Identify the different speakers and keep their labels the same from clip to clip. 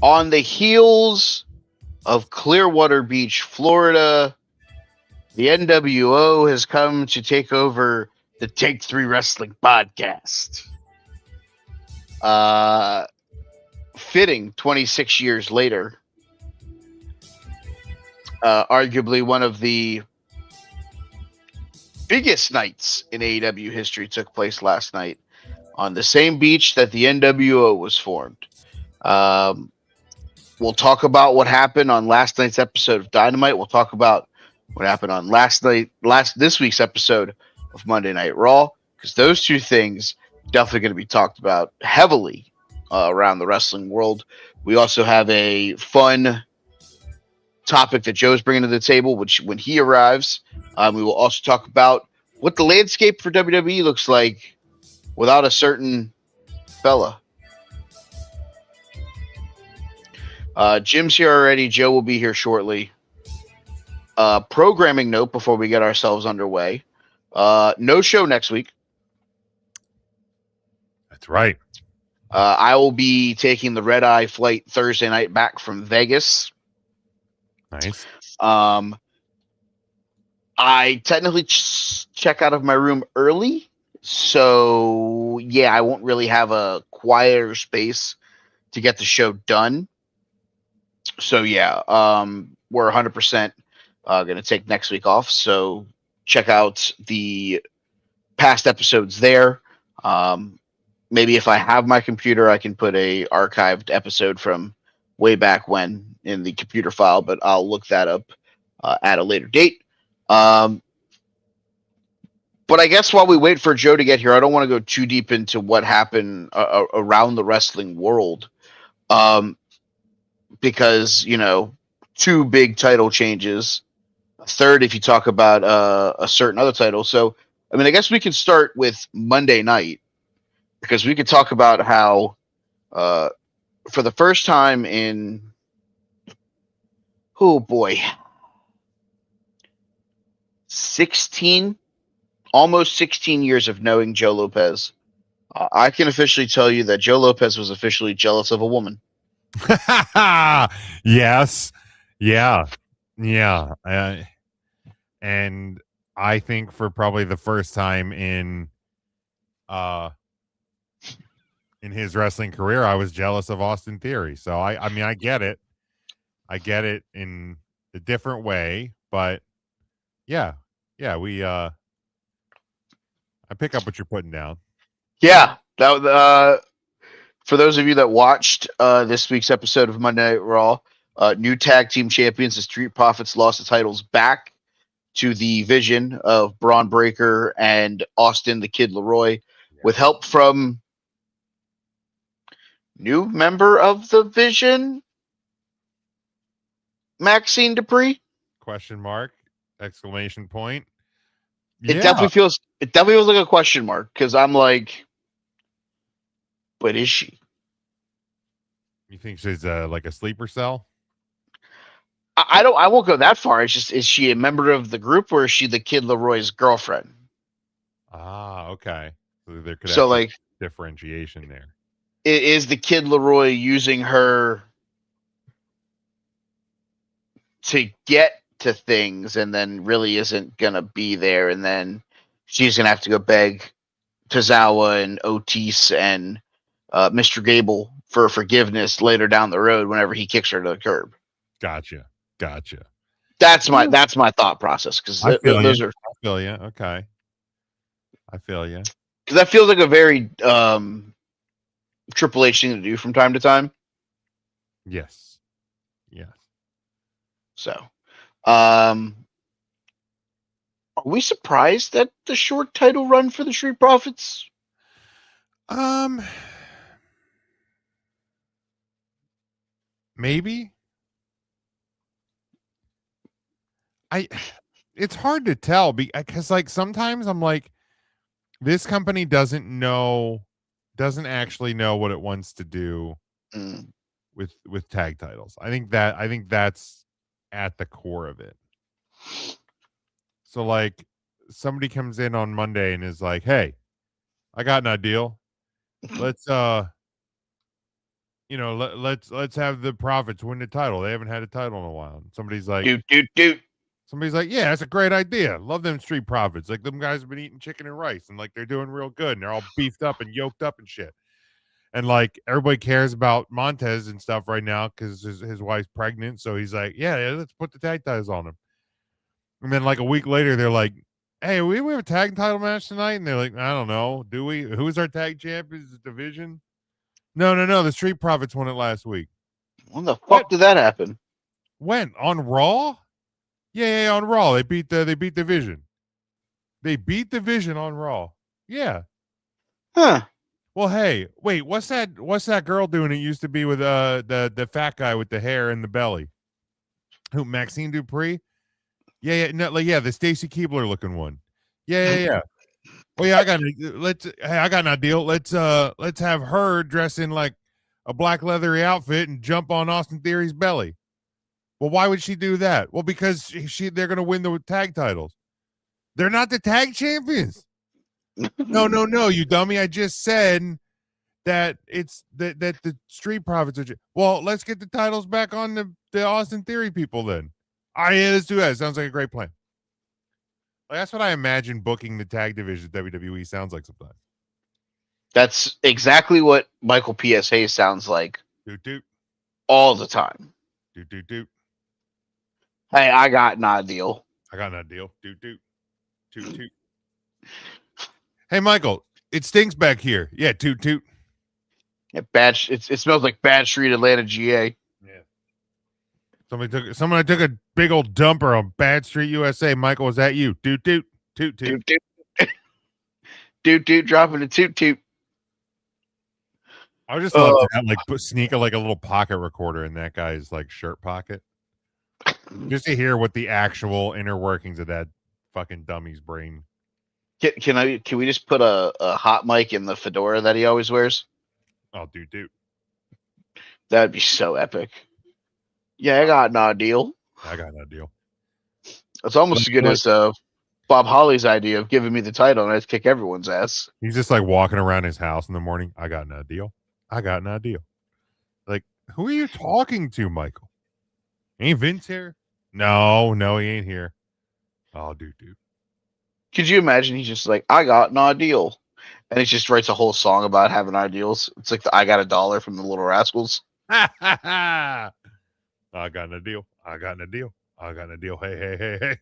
Speaker 1: On the heels of Clearwater Beach, Florida, the NWO has come to take over the Take Three Wrestling podcast. Uh, Fitting 26 years later, arguably one of the biggest nights in AEW history took place last night on the same beach that the NWO was formed. Um, we'll talk about what happened on last night's episode of Dynamite. We'll talk about what happened on this week's episode of Monday Night Raw, because those two things definitely going to be talked about heavily around the wrestling world. We also have a fun topic that Joe's bringing to the table, which when he arrives, we will also talk about what the landscape for WWE looks like without a certain fella. Jim's here already. Joe will be here shortly. Programming note before we get ourselves underway. No show next week.
Speaker 2: That's right.
Speaker 1: I will be taking the red eye flight Thursday night back from Vegas.
Speaker 2: Nice.
Speaker 1: I technically check out of my room early, so yeah, I won't really have a quieter space to get the show done. So yeah, we're 100% going to take next week off. So check out the past episodes there. Maybe if I have my computer, I can put a archived episode from way back when in the computer file, but I'll look that up at a later date. But I guess while we wait for Joe to get here, I don't want to go too deep into what happened around the wrestling world. Because, you know, 2 big title changes. A third, if you talk about a certain other title. So, I mean, I guess we can start with Monday night, because we could talk about how for the first time in, oh boy, almost 16 years of knowing Joe Lopez, I can officially tell you that Joe Lopez was officially jealous of a woman.
Speaker 2: Yes. Yeah. And I think for probably the first time in his wrestling career, I was jealous of Austin Theory. So I mean, I get it. I get it in a different way, but yeah, I pick up what you're putting down.
Speaker 1: Yeah, that for those of you that watched this week's episode of Monday Night Raw, new tag team champions, the Street Profits, lost the titles back to the Vision of Braun Breaker and Austin the Kid Leroy, with help from new member of the Vision, Maxine Dupree?
Speaker 2: Question mark, exclamation point.
Speaker 1: It definitely feels like a question mark, because I'm like, but is she?
Speaker 2: You think she's like a sleeper cell?
Speaker 1: I won't go that far. It's just, is she a member of the group, or is she the Kid Leroy's girlfriend?
Speaker 2: Ah, okay. So there could
Speaker 1: So like
Speaker 2: differentiation there.
Speaker 1: Is the Kid Leroy using her to get to things and then really isn't gonna be there, and then she's gonna have to go beg Tozawa and Otis and Mr. Gable for forgiveness later down the road whenever he kicks her to the curb.
Speaker 2: Gotcha.
Speaker 1: That's my thought process, because those are.
Speaker 2: I feel you. Okay. I feel you.
Speaker 1: Because that feels like a very Triple H thing to do from time to time.
Speaker 2: Yes.
Speaker 1: So, are we surprised at the short title run for the Street Profits?
Speaker 2: Maybe. It's hard to tell because like sometimes I'm like, this company doesn't actually know what it wants to do with tag titles. I think that's at the core of it. So like somebody comes in on Monday and is like, "Hey, I got an ideal. Let's let's have the Profits win the title. They haven't had a title in a while. And somebody's like,
Speaker 1: Doot.
Speaker 2: yeah, that's a great idea. Love them Street Profits. Like, them guys have been eating chicken and rice, and like they're doing real good, and they're all beefed up and yoked up and shit. And like everybody cares about Montez and stuff right now because his wife's pregnant. So he's like, yeah, let's put the tag titles on him. And then like a week later, they're like, hey, we have a tag title match tonight, and they're like, I don't know, do we? Who's our tag champions? The division? No. The Street Profits won it last week.
Speaker 1: When the fuck did that happen?
Speaker 2: When? On Raw? Yeah, on Raw. They beat Division. They beat Division on Raw. Yeah.
Speaker 1: Huh.
Speaker 2: Well, hey, wait, what's that girl doing? It used to be with the fat guy with the hair and the belly. Who, Maxine Dupree? Yeah, the Stacy Keibler looking one. Yeah. Well, yeah, I got an idea. Let's have her dress in like a black leathery outfit and jump on Austin Theory's belly. Well, why would she do that? Well, because they're going to win the tag titles. They're not the tag champions. No, you dummy. I just said that it's that the Street Profits are. Well, let's get the titles back on the Austin Theory people then. All right, yeah, let's do that. Sounds like a great plan. Like, that's what I imagine booking the tag division WWE sounds like sometimes.
Speaker 1: That's exactly what Michael P.S. Hayes sounds like.
Speaker 2: Doot.
Speaker 1: All the time.
Speaker 2: Doot.
Speaker 1: Hey, I got an ideal.
Speaker 2: Doot. Toot. Hey, Michael, it stinks back here. Yeah, toot.
Speaker 1: Yeah, it smells like Bad Street, Atlanta, GA.
Speaker 2: Yeah. Somebody took a big old dumper on Bad Street, USA. Michael, was that you? Toot.
Speaker 1: Doot, dropping a toot.
Speaker 2: I would just love to have, sneak a little pocket recorder in that guy's like shirt pocket, just to hear what the actual inner workings of that fucking dummy's brain.
Speaker 1: Can we just put a hot mic in the fedora that he always wears?
Speaker 2: Oh, doot.
Speaker 1: That'd be so epic. Yeah, I got an ideal. It's almost as good as Bob Holly's idea of giving me the title and I'd kick everyone's ass.
Speaker 2: He's just like walking around his house in the morning. I got an ideal. Like, who are you talking to, Michael? Ain't Vince here? No, he ain't here. Oh, doot.
Speaker 1: Could you imagine he's just like, I got an ideal. And he just writes a whole song about having ideals. It's like the I Got $1 from the Little Rascals.
Speaker 2: I got an ideal. Hey.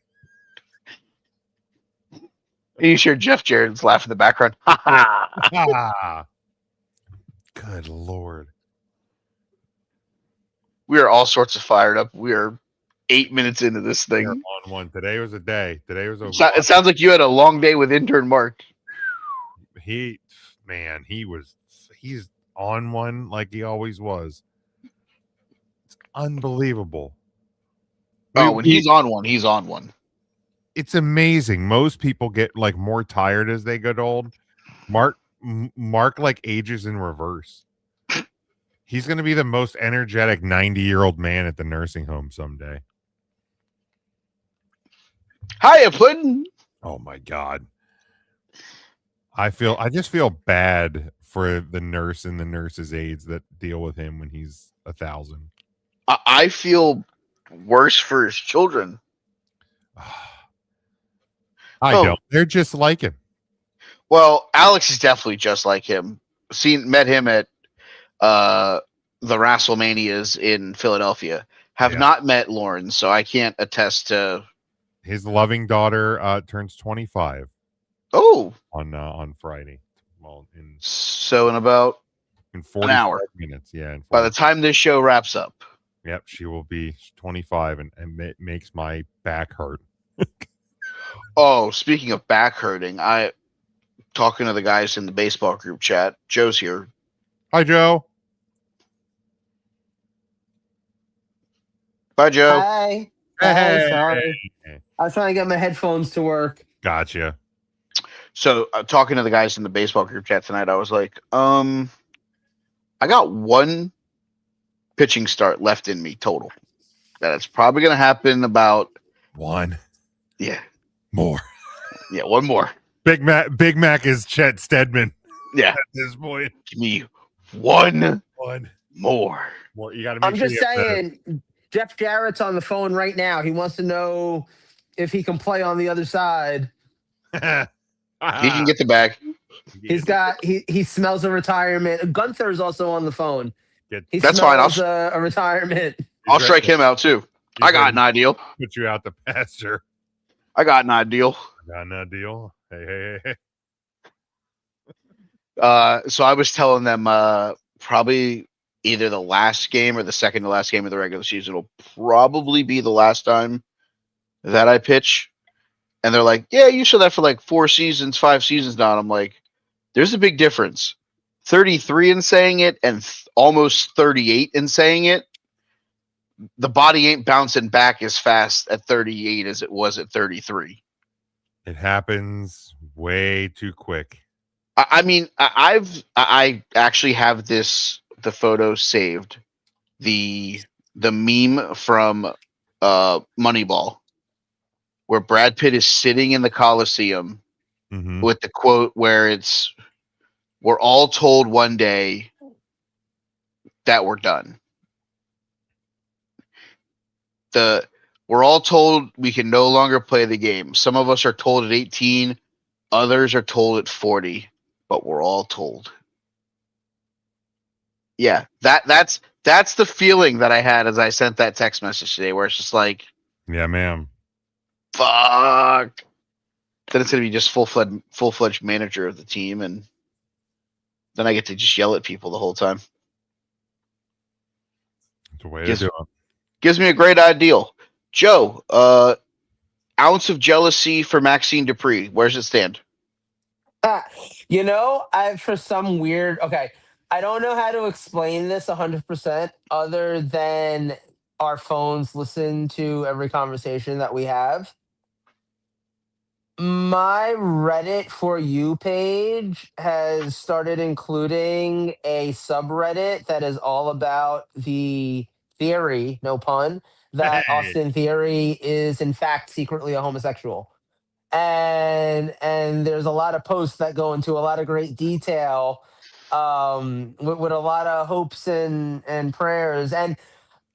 Speaker 1: And you hear Jeff Jarrett's laugh in the background.
Speaker 2: Good Lord.
Speaker 1: We are all sorts of fired up. We are 8 minutes into this thing.
Speaker 2: On one. Today was a day.
Speaker 1: It sounds like you had a long day with intern Mark.
Speaker 2: He's on one like he always was. It's unbelievable.
Speaker 1: When he's on one, he's on one.
Speaker 2: It's amazing. Most people get like more tired as they get old. Mark like ages in reverse. He's going to be the most energetic 90-year-old man at the nursing home someday.
Speaker 1: Hiya, Puddin'.
Speaker 2: Oh my God. I just feel bad for the nurse and the nurse's aides that deal with him when he's 1,000.
Speaker 1: I feel worse for his children.
Speaker 2: I don't. They're just like him.
Speaker 1: Well, Alex is definitely just like him. Met him at the WrestleManias in Philadelphia. Have not met Lauren, so I can't attest to.
Speaker 2: His loving daughter turns 25.
Speaker 1: Oh,
Speaker 2: on Friday. Well, in
Speaker 1: about
Speaker 2: 40 minutes. Yeah.
Speaker 1: By the time this show wraps up.
Speaker 2: Yep, she will be 25, and it makes my back hurt.
Speaker 1: Oh, speaking of back hurting, talking to the guys in the baseball group chat. Joe's here.
Speaker 2: Hi, Joe.
Speaker 1: Bye, Joe.
Speaker 3: Hi. Hey. Sorry. I was trying to get my headphones to work.
Speaker 2: Gotcha.
Speaker 1: So, talking to the guys in the baseball group chat tonight, I was like, I got one pitching start left in me total. That's probably going to happen about
Speaker 2: one.
Speaker 1: Yeah.
Speaker 2: More.
Speaker 1: Yeah, one more.
Speaker 2: Big Mac is Chet Steadman.
Speaker 1: Yeah.
Speaker 2: At this point.
Speaker 1: Give me one. more.
Speaker 2: More. You got to make
Speaker 3: I'm
Speaker 2: sure
Speaker 3: just
Speaker 2: you have
Speaker 3: saying, Jeff Jarrett's on the phone right now. He wants to know if he can play on the other side.
Speaker 2: the.
Speaker 1: He can get the bag.
Speaker 3: He smells a retirement. Gunther's also on the phone. He
Speaker 1: That's fine.
Speaker 3: smells a retirement.
Speaker 1: I'll strike him out too. I got an ideal.
Speaker 2: Put you out the pasture.
Speaker 1: I got an ideal.
Speaker 2: Got an ideal. Hey.
Speaker 1: So I was telling them probably either the last game or the second to last game of the regular season will probably be the last time that I pitch. And they're like, yeah, you said that for like 4 seasons, 5 seasons now. And I'm like, there's a big difference. 33 in saying it and almost 38 in saying it. The body ain't bouncing back as fast at 38 as it was at 33.
Speaker 2: It happens way too quick.
Speaker 1: I mean, I actually have the photo saved, the meme from Moneyball, where Brad Pitt is sitting in the Coliseum with the quote where we're all told one day that we're done. We're all told we can no longer play the game. Some of us are told at 18, others are told at 40, but we're all told. Yeah, that's the feeling that I had as I sent that text message today, where it's just like,
Speaker 2: yeah, ma'am.
Speaker 1: Fuck. Then it's gonna be just full-fledged manager of the team, and then I get to just yell at people the whole time.
Speaker 2: It's a way to do it.
Speaker 1: Gives me a great ideal. Joe, ounce of jealousy for Maxine Dupree. Where's it stand?
Speaker 3: For some weird. Okay, I don't know how to explain this 100% other than our phones listen to every conversation that we have. My Reddit For You page has started including a subreddit that is all about the theory, no pun, that Austin Theory is in fact secretly a homosexual. And there's a lot of posts that go into a lot of great detail, with a lot of hopes and prayers, and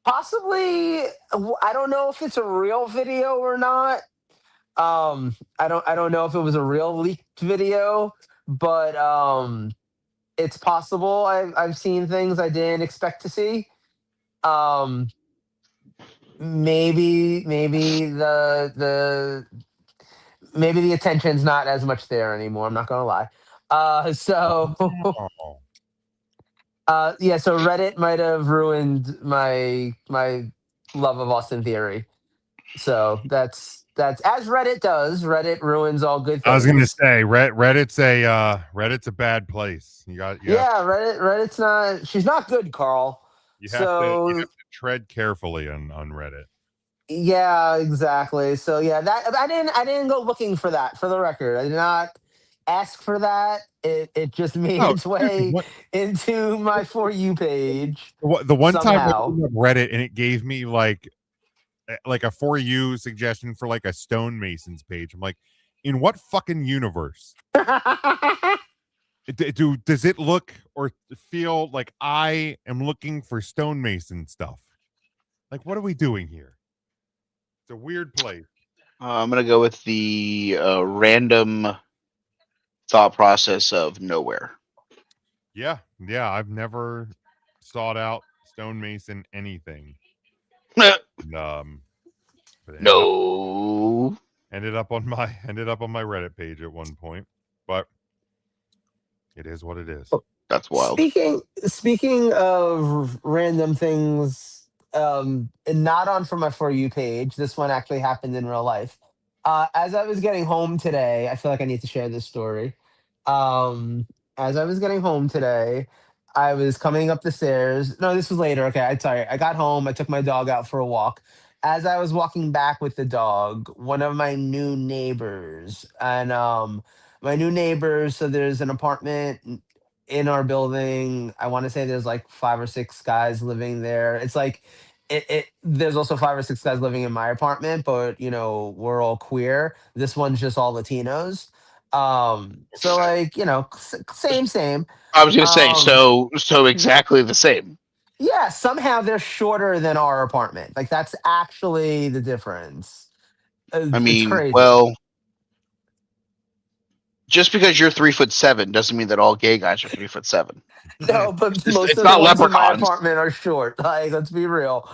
Speaker 3: possibly, I don't know if it's a real video or not. I don't know if it was a real leaked video, but it's possible. I've seen things I didn't expect to see. Maybe the attention's not as much there anymore. I'm not gonna lie. So Reddit might have ruined my love of Austin Theory. So that's as Reddit does. Reddit ruins all good things.
Speaker 2: I was gonna say Reddit's a bad place.
Speaker 3: Reddit's not. She's not good, Carl.
Speaker 2: You have to tread carefully on Reddit.
Speaker 3: Yeah, exactly. So yeah, that I didn't go looking for that. For the record, I did not ask for that. It just made its way into my For You page.
Speaker 2: The one
Speaker 3: somehow.
Speaker 2: time I opened up Reddit and it gave me like a For You suggestion for like a stonemasons page. I'm like, in what fucking universe? Does it look or feel like I am looking for stonemason stuff? Like, what are we doing here? It's a weird place.
Speaker 1: I'm gonna go with the random thought process of nowhere.
Speaker 2: Yeah, I've never sought out stonemason anything.
Speaker 1: No.
Speaker 2: Ended up on my Reddit page at one point, but it is what it is.
Speaker 1: That's wild.
Speaker 3: Speaking of random things, and not on for my For You page. This one actually happened in real life. As I was getting home today, I feel like I need to share this story. As I was getting home today, I was coming up the stairs. No, this was later. Okay, I'm sorry. I got home. I took my dog out for a walk. As I was walking back with the dog, one of my new neighbors, and my new neighbors, so there's an apartment in our building. I want to say there's like 5 or 6 guys living there. It's like there's also 5 or 6 guys living in my apartment, but we're all queer. This one's just all Latinos. So like, same.
Speaker 1: I was gonna say so exactly the same.
Speaker 3: Yeah, somehow they're shorter than our apartment. Like that's actually the difference.
Speaker 1: I
Speaker 3: It's
Speaker 1: mean,
Speaker 3: crazy.
Speaker 1: well, just because you're 3'7" doesn't mean that all gay guys are 3'7".
Speaker 3: No, but most
Speaker 1: It's
Speaker 3: of the
Speaker 1: not
Speaker 3: ones in my
Speaker 1: leprechauns.
Speaker 3: apartment are short. Like, let's be real.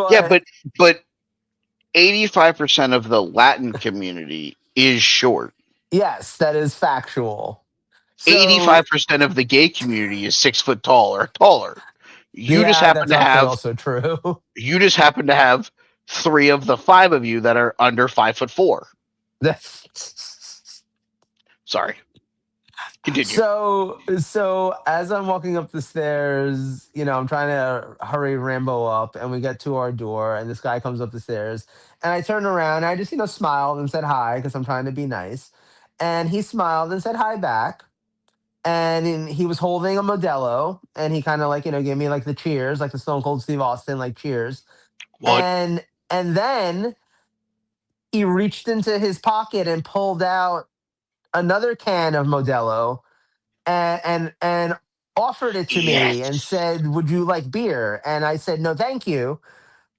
Speaker 1: Yeah,
Speaker 3: But
Speaker 1: but 85% of the Latin community is short.
Speaker 3: yes, that is factual. So
Speaker 1: 85% of the gay community is 6 foot tall or taller. You just
Speaker 3: yeah,
Speaker 1: happen
Speaker 3: that's
Speaker 1: to
Speaker 3: actually
Speaker 1: have
Speaker 3: also true.
Speaker 1: you just happen to have 3 of the 5 of you that are under 5'4".
Speaker 3: That's
Speaker 1: Sorry. Continue.
Speaker 3: so as I'm walking up the stairs, I'm trying to hurry Rambo up, and we get to our door, and this guy comes up the stairs, and I turn around, and I just smiled and said hi because I'm trying to be nice, and he smiled and said hi back, and he was holding a Modelo, and he kind of like gave me like the cheers, like the Stone Cold Steve Austin like cheers,
Speaker 1: What?
Speaker 3: and then he reached into his pocket and pulled out another can of Modelo and offered it to me and
Speaker 1: Yes.
Speaker 3: said, "Would you like beer?" And I said, "No, thank you,"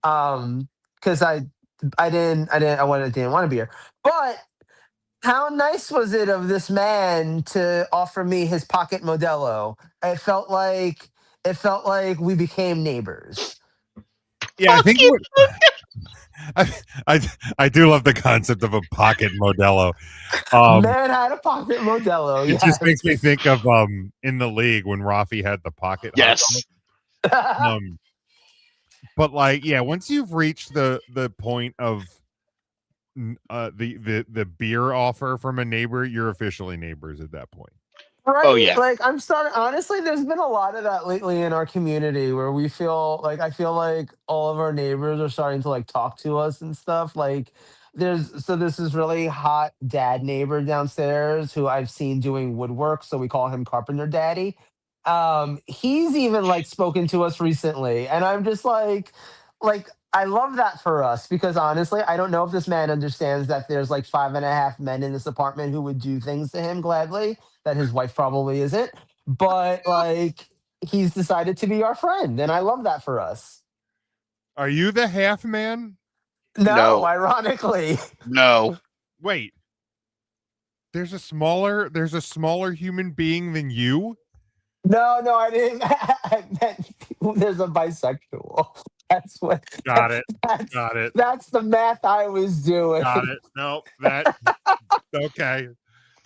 Speaker 3: because didn't want a beer. But how nice was it of this man to offer me his pocket Modelo? It felt like we became neighbors.
Speaker 2: Yeah, I
Speaker 1: Fuck
Speaker 2: think
Speaker 1: you.
Speaker 2: what I, I do love the concept of a pocket Modelo. Um,
Speaker 3: Man had a pocket Modelo.
Speaker 2: it just makes me
Speaker 3: Yes.
Speaker 2: think of in the league when Rafi had the pocket hot dog.
Speaker 1: Yes.
Speaker 2: But like, yeah, once you've reached the point of the beer offer from a neighbor, you're officially neighbors at that point.
Speaker 1: Oh
Speaker 3: Right?
Speaker 1: yeah.
Speaker 3: Like I'm starting honestly, there's been a lot of that lately in our community where I feel like all of our neighbors are starting to like talk to us and stuff. Like there's this really hot dad neighbor downstairs who I've seen doing woodwork, so we call him Carpenter Daddy. He's even like spoken to us recently, and I'm just like I love that for us because honestly, I don't know if this man understands that there's like 5.5 men in this apartment who would do things to him gladly that his wife probably isn't. But like he's decided to be our friend, and I love that for us.
Speaker 2: Are you the half man?
Speaker 3: No,
Speaker 1: No.
Speaker 3: ironically.
Speaker 1: No.
Speaker 2: Wait, there's a smaller human being than you?
Speaker 3: No, no, I didn't. I meant there's a bisexual. That's what
Speaker 2: Got it.
Speaker 3: that's
Speaker 2: Got it.
Speaker 3: that's the math I was doing.
Speaker 2: Got it. No, that okay.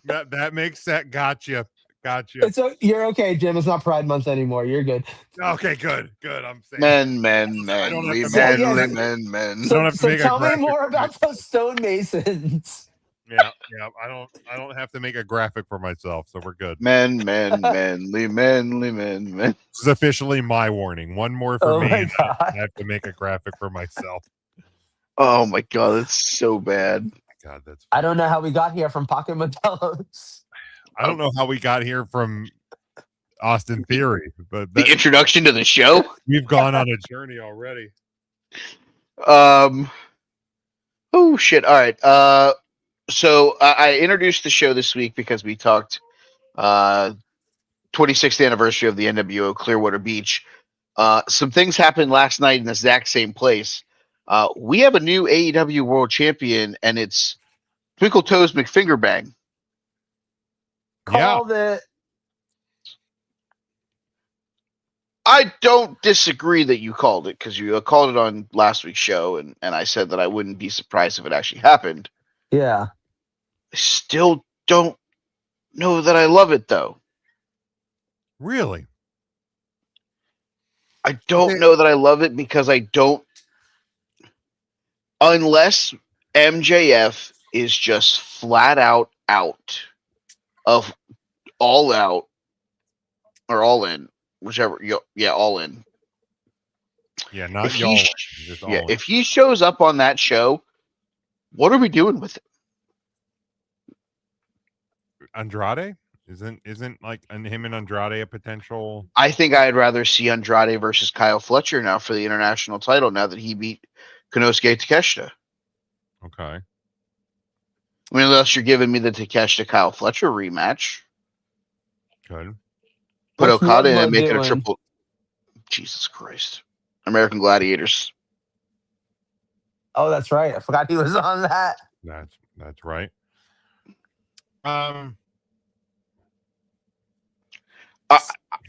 Speaker 2: That makes sense. Gotcha. Gotcha.
Speaker 3: You're okay, Jim. It's not Pride Month anymore. You're good.
Speaker 2: Okay, good. Good. I'm saying
Speaker 1: Men,
Speaker 2: I don't
Speaker 1: men,
Speaker 2: have
Speaker 1: we
Speaker 2: to make
Speaker 3: So
Speaker 2: a
Speaker 1: men,
Speaker 3: yes,
Speaker 2: graphic.
Speaker 1: men, men.
Speaker 2: I don't
Speaker 3: so
Speaker 2: have to
Speaker 3: so
Speaker 2: make a
Speaker 3: tell me
Speaker 2: graphic
Speaker 3: more
Speaker 2: for
Speaker 3: about
Speaker 2: myself.
Speaker 3: those stonemasons.
Speaker 2: Yeah, yeah. I don't have to make a graphic for myself, so we're good.
Speaker 1: Men, manly, men.
Speaker 2: This is officially my warning. One more for
Speaker 3: Oh
Speaker 2: me,
Speaker 3: my
Speaker 2: and
Speaker 3: god.
Speaker 2: I have to make a graphic for myself.
Speaker 1: Oh my god, that's so bad.
Speaker 2: God, that's
Speaker 3: I
Speaker 2: funny.
Speaker 3: don't know how we got here from pocket Modelo's.
Speaker 2: I don't know how we got here from Austin Theory, but
Speaker 1: The
Speaker 2: that
Speaker 1: introduction to the show.
Speaker 2: we've gone on a journey already.
Speaker 1: Um. Oh shit. All right. So I introduced the show this week because we talked 26th anniversary of the NWO Clearwater Beach. Some things happened last night in the exact same place. We have a new AEW World Champion, and it's Twinkle Toes McFingerbang.
Speaker 2: Yeah,
Speaker 3: Called it.
Speaker 1: I don't disagree that you called it because you called it on last week's show, and I said that I wouldn't be surprised if it actually happened.
Speaker 3: Yeah.
Speaker 1: I still don't know that I love it, though.
Speaker 2: really.
Speaker 1: I don't know that I love it because I don't, unless MJF is just flat out of all out or all in, whichever. Yeah, all in.
Speaker 2: Yeah, not
Speaker 1: If
Speaker 2: y'all.
Speaker 1: he,
Speaker 2: Just
Speaker 1: yeah,
Speaker 2: all.
Speaker 1: if he shows up on that show, what are we doing with it?
Speaker 2: Andrade isn't like him and Andrade a potential?
Speaker 1: I think I'd rather see Andrade versus Kyle Fletcher now for the international title. Now that he beat Konosuke Takeshita.
Speaker 2: Okay.
Speaker 1: I mean, unless you're giving me the Takeshita Kyle Fletcher rematch,
Speaker 2: Good.
Speaker 1: put
Speaker 3: What's
Speaker 1: Okada in and
Speaker 3: Wardlow
Speaker 1: make it a
Speaker 3: doing?
Speaker 1: triple. Jesus Christ. American Gladiators.
Speaker 3: Oh, that's right. I forgot he was on that.
Speaker 2: That's right.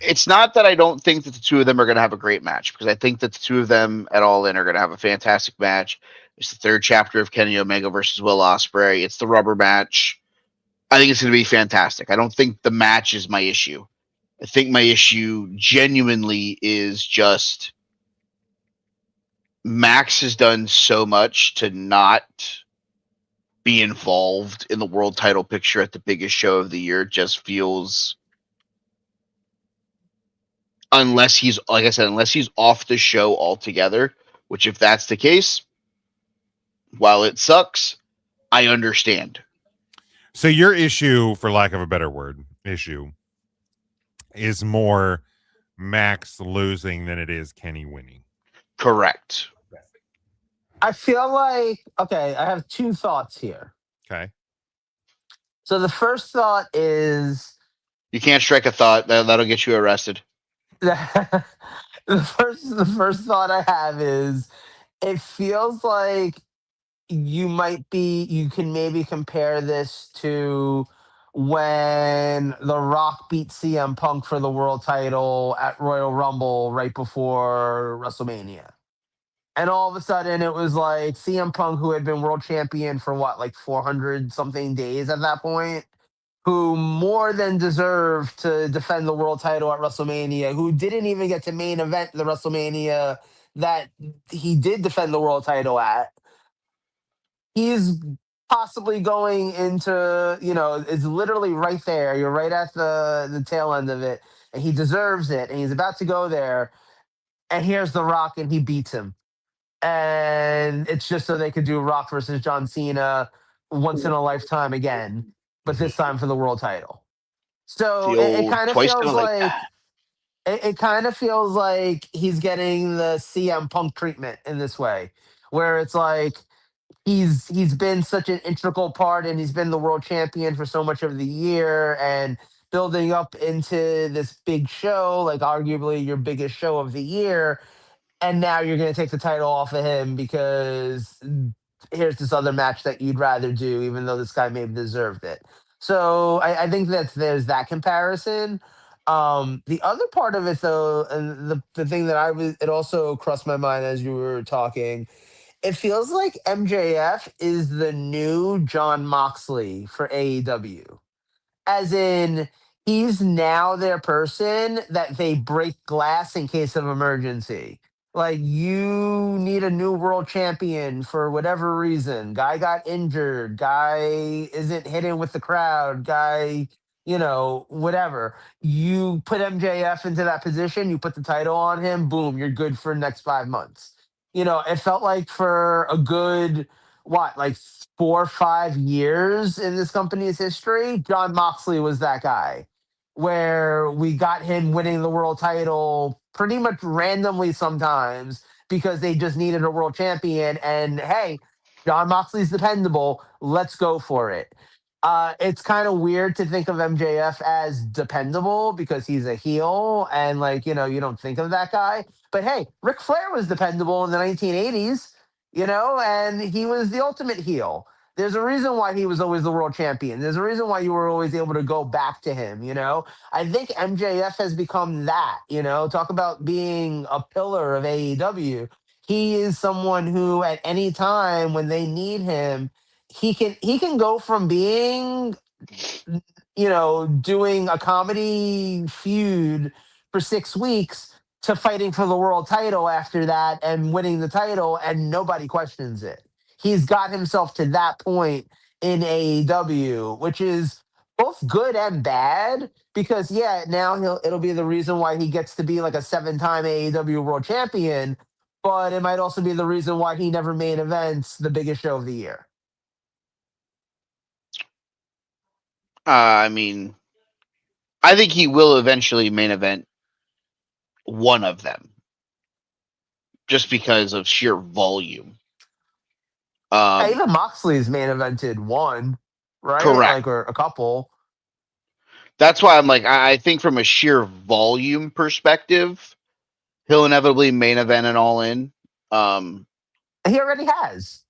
Speaker 1: It's not that I don't think that the two of them are going to have a great match, because I think that the two of them at All In are going to have a fantastic match. It's the third chapter of Kenny Omega versus Will Ospreay. It's the rubber match. I think it's going to be fantastic. I don't think the match is my issue. I think my issue genuinely is just Max has done so much to not be involved in the world title picture at the biggest show of the year. It just feels, unless he's, like I said, unless he's off the show altogether, which if that's the case, while it sucks, I understand.
Speaker 2: So your issue, for lack of a better word, is more Max losing than it is Kenny winning.
Speaker 1: Correct.
Speaker 3: I feel like, okay, I have two thoughts here.
Speaker 2: Okay.
Speaker 3: So the first thought is
Speaker 1: You can't strike a thought. That'll get you arrested.
Speaker 3: the first thought I have is it feels like you can maybe compare this to when The Rock beat CM Punk for the world title at Royal Rumble right before WrestleMania. And all of a sudden it was like CM Punk, who had been world champion for what, like 400 something days at that point, who more than deserved to defend the world title at WrestleMania, who didn't even get to main event the WrestleMania that he did defend the world title at. He's possibly going into, it's literally right there. You're right at the tail end of it, and he deserves it, and he's about to go there. And here's The Rock, and he beats him. And it's just so they could do Rock versus John Cena once in a lifetime again, but this time for the world title. So it kind of feels like it kind of feels like he's getting the CM Punk treatment in this way, where it's like he's been such an integral part, and he's been the world champion for so much of the year, and building up into this big show, like arguably your biggest show of the year, and now you're going to take the title off of him because here's this other match that you'd rather do, even though this guy maybe deserved it. So I think that there's that comparison. The other part of it, though, and the thing that it also crossed my mind as you were talking, it feels like MJF is the new John Moxley for AEW. As in, he's now their person that they break glass in case of emergency. Like, you need a new world champion for whatever reason. Guy got injured. Guy isn't hitting with the crowd. Guy, whatever. You put MJF into that position, you put the title on him, boom, you're good for the next 5 months. It felt like for a good, like 4 or 5 years in this company's history, John Moxley was that guy, where we got him winning the world title pretty much randomly sometimes because they just needed a world champion. And hey, John Moxley's dependable. Let's go for it. It's kind of weird to think of MJF as dependable because he's a heel, and you don't think of that guy. But hey, Ric Flair was dependable in the 1980s, and he was the ultimate heel. There's a reason why he was always the world champion. There's a reason why you were always able to go back to him, I think MJF has become that, talk about being a pillar of AEW. He is someone who at any time when they need him, he can go from being, doing a comedy feud for 6 weeks to fighting for the world title after that and winning the title, and nobody questions it. He's got himself to that point in AEW, which is both good and bad because now it'll be the reason why he gets to be like a 7-time AEW world champion, but it might also be the reason why he never main events the biggest show of the year.
Speaker 1: I mean, I think he will eventually main event one of them, just because of sheer volume.
Speaker 3: Even Moxley's main evented one, right?
Speaker 1: Correct.
Speaker 3: Or a couple.
Speaker 1: That's why I'm like, I think from a sheer volume perspective, He'll inevitably main event and All In.
Speaker 3: He already has.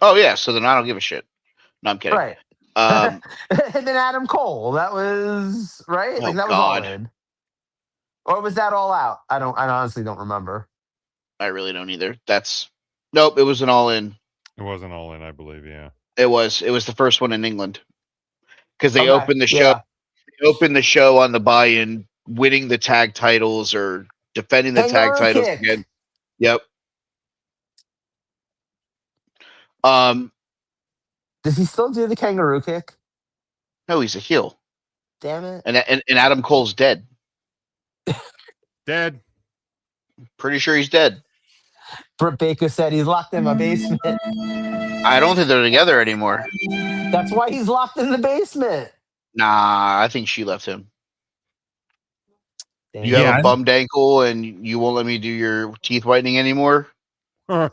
Speaker 1: Oh yeah, so then I don't give a shit. No, I'm kidding.
Speaker 3: Right.
Speaker 1: Um,
Speaker 3: And then Adam Cole. That was right. Like
Speaker 1: Oh,
Speaker 3: that was All
Speaker 1: God.
Speaker 3: In, or was that All Out? I honestly don't remember.
Speaker 1: I really don't either. Nope. It was an All In.
Speaker 2: It wasn't All In, I believe. Yeah.
Speaker 1: It was the first one in England because they
Speaker 3: Okay,
Speaker 1: opened the show.
Speaker 3: yeah.
Speaker 1: They opened the show on the buy-in, winning the tag titles or defending the tag
Speaker 3: Kangaroo
Speaker 1: titles
Speaker 3: kick.
Speaker 1: again. Yep.
Speaker 3: Does he still do the kangaroo kick?
Speaker 1: No, he's a heel,
Speaker 3: Damn it.
Speaker 1: and Adam Cole's dead.
Speaker 2: Dead.
Speaker 1: Pretty sure he's dead.
Speaker 3: Britt Baker said he's locked in my basement.
Speaker 1: I don't think they're together anymore.
Speaker 3: That's why he's locked in the basement.
Speaker 1: Nah, I think she left him.
Speaker 3: Damn.
Speaker 1: You have
Speaker 2: Yeah.
Speaker 1: a bummed ankle, and you won't let me do your teeth whitening anymore.
Speaker 2: Huh.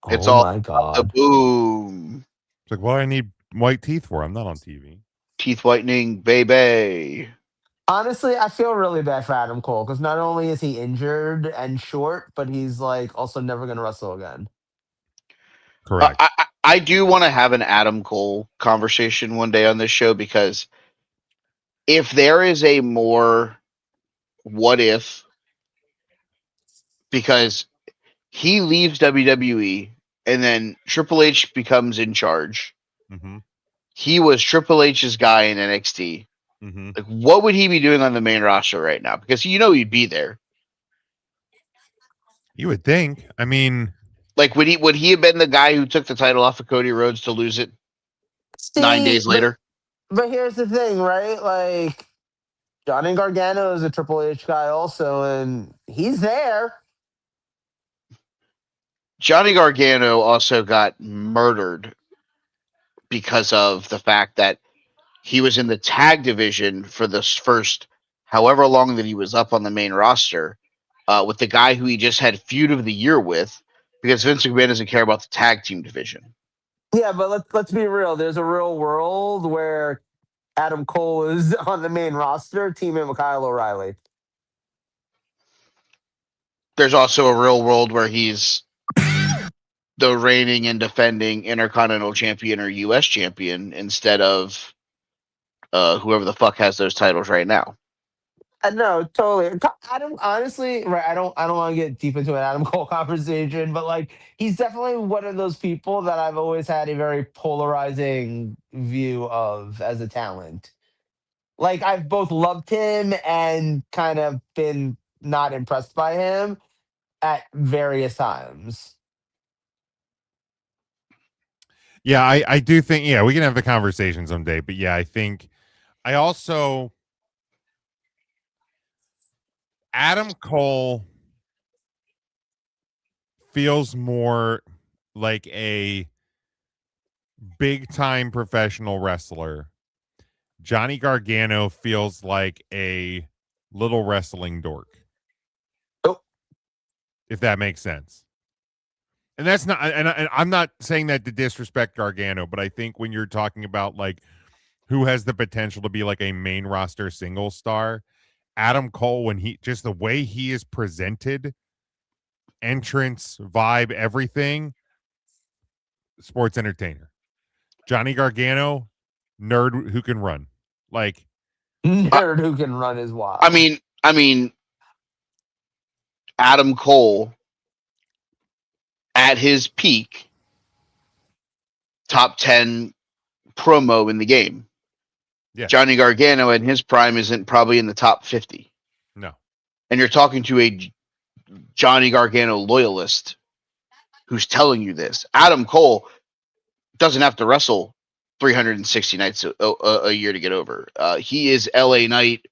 Speaker 1: It's
Speaker 3: Oh
Speaker 1: all
Speaker 3: my
Speaker 1: the
Speaker 3: god.
Speaker 1: boom.
Speaker 2: It's like, what do I need white teeth for? I'm not on TV.
Speaker 1: Teeth whitening, baby.
Speaker 3: Honestly, I feel really bad for Adam Cole because not only is he injured and short, but he's like also never going to wrestle again.
Speaker 2: Correct.
Speaker 1: I do want to have an Adam Cole conversation one day on this show because if there is a more what if, because he leaves WWE and then Triple H becomes in charge.
Speaker 2: Mm-hmm.
Speaker 1: He was Triple H's guy in NXT.
Speaker 2: Mm-hmm.
Speaker 1: Like, what would he be doing on the main roster right now? Because he'd be there.
Speaker 2: You would think. I mean,
Speaker 1: Like, would he have been the guy who took the title off of Cody Rhodes to lose it 9 days later?
Speaker 3: But here's the thing, right? Like, Johnny Gargano is a Triple H guy also, and he's there.
Speaker 1: Johnny Gargano also got murdered because of the fact that he was in the tag division for this first however long that he was up on the main roster with the guy who he just had feud of the year with, because Vince McMahon doesn't care about the tag team division.
Speaker 3: Yeah, but let's be real. There's a real world where Adam Cole is on the main roster, teaming with Kyle O'Reilly.
Speaker 1: There's also a real world where he's the reigning and defending Intercontinental Champion or U.S. Champion instead of whoever the fuck has those titles right now.
Speaker 3: No, totally. Adam, honestly, right? I don't want to get deep into an Adam Cole conversation, but like, he's definitely one of those people that I've always had a very polarizing view of as a talent. Like, I've both loved him and kind of been not impressed by him at various times.
Speaker 2: yeah, I do think, yeah, we can have the conversation someday. But yeah, I also, Adam Cole feels more like a big time professional wrestler. Johnny Gargano feels like a little wrestling dork.
Speaker 3: Oh.
Speaker 2: If that makes sense. And that's not, and I'm not saying that to disrespect Gargano, but I think when you're talking about like who has the potential to be like a main roster single star, Adam Cole, when he just the way he is presented, entrance, vibe, everything, sports entertainer. Johnny Gargano, nerd who can run. Like,
Speaker 3: Nerd who can run is wild.
Speaker 1: I mean, Adam Cole at his peak, top 10 promo in the game.
Speaker 2: Yeah.
Speaker 1: Johnny Gargano in his prime isn't probably in the top 50.
Speaker 2: no.
Speaker 1: And you're talking to a Johnny Gargano loyalist who's telling you this. Adam Cole doesn't have to wrestle 360 nights a year to get over. He is LA Knight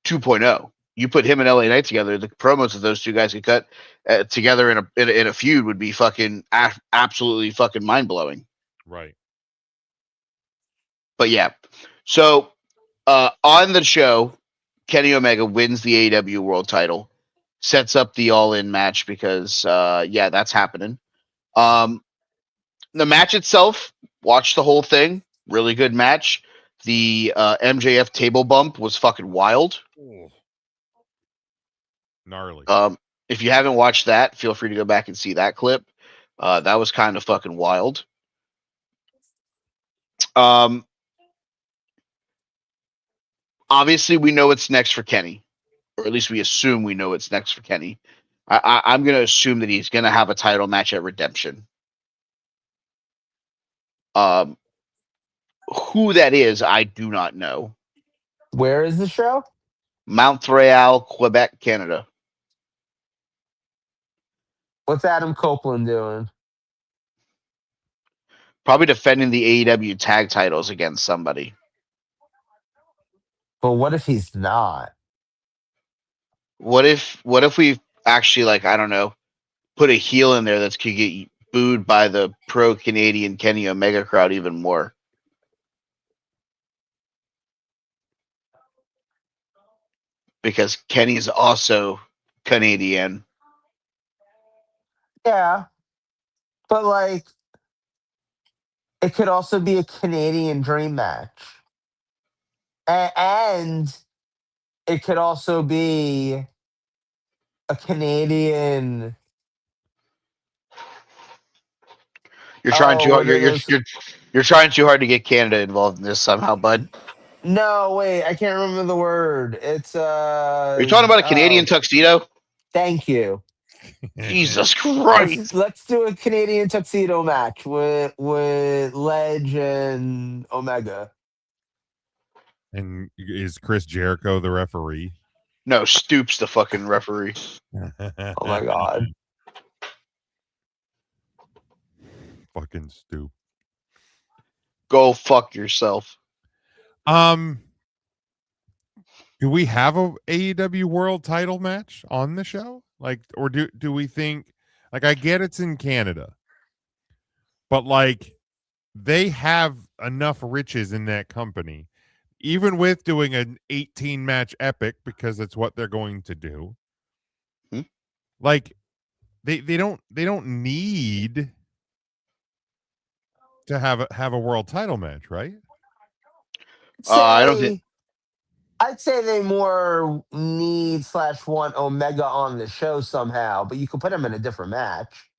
Speaker 1: 2.0. You put him and LA Knight together, the promos that those two guys could cut together in a feud would be fucking absolutely fucking mind blowing.
Speaker 2: Right.
Speaker 1: But yeah, so on the show, Kenny Omega wins the AEW World Title, sets up the All In match because that's happening. The match itself, watch the whole thing, really good match. the MJF table bump was fucking wild.
Speaker 2: Gnarly.
Speaker 1: If you haven't watched that, feel free to go back and see that clip. That was kind of fucking wild. Obviously, we know what's next for Kenny, or at least we assume we know what's next for Kenny. I'm going to assume that he's going to have a title match at Redemption. Who that is, I do not know.
Speaker 3: Where is the show?
Speaker 1: Montreal, Quebec, Canada.
Speaker 3: What's Adam Copeland doing?
Speaker 1: Probably defending the AEW tag titles against somebody.
Speaker 3: But what if he's not?
Speaker 1: What if we actually, like, I don't know, put a heel in there that could get booed by the pro Canadian Kenny Omega crowd even more? Because Kenny is also Canadian.
Speaker 3: Yeah. But like it could also be a Canadian dream match. And it could also be a Canadian.
Speaker 1: You're trying too hard.
Speaker 3: What are those?
Speaker 1: You're trying too hard to get Canada involved in this somehow, bud.
Speaker 3: No, wait, I can't remember the word. It's
Speaker 1: Are you talking about a Canadian tuxedo?
Speaker 3: Thank you.
Speaker 1: Jesus Christ!
Speaker 3: Let's do a Canadian tuxedo match with Ledge and Omega.
Speaker 2: And is Chris Jericho the referee?
Speaker 1: No, Stoops the fucking referee.
Speaker 3: Oh my god.
Speaker 2: Fucking Stoop.
Speaker 1: Go fuck yourself.
Speaker 2: Do we have a AEW World Title match on the show? Like, or do we think, like, I get it's in Canada, but like they have enough riches in that company, even with doing an 18 match epic, because it's what they're going to do. Like they don't need to have a world title match, right?
Speaker 1: I don't think.
Speaker 3: I'd say they more need /want Omega on the show somehow, but you could put him in a different match.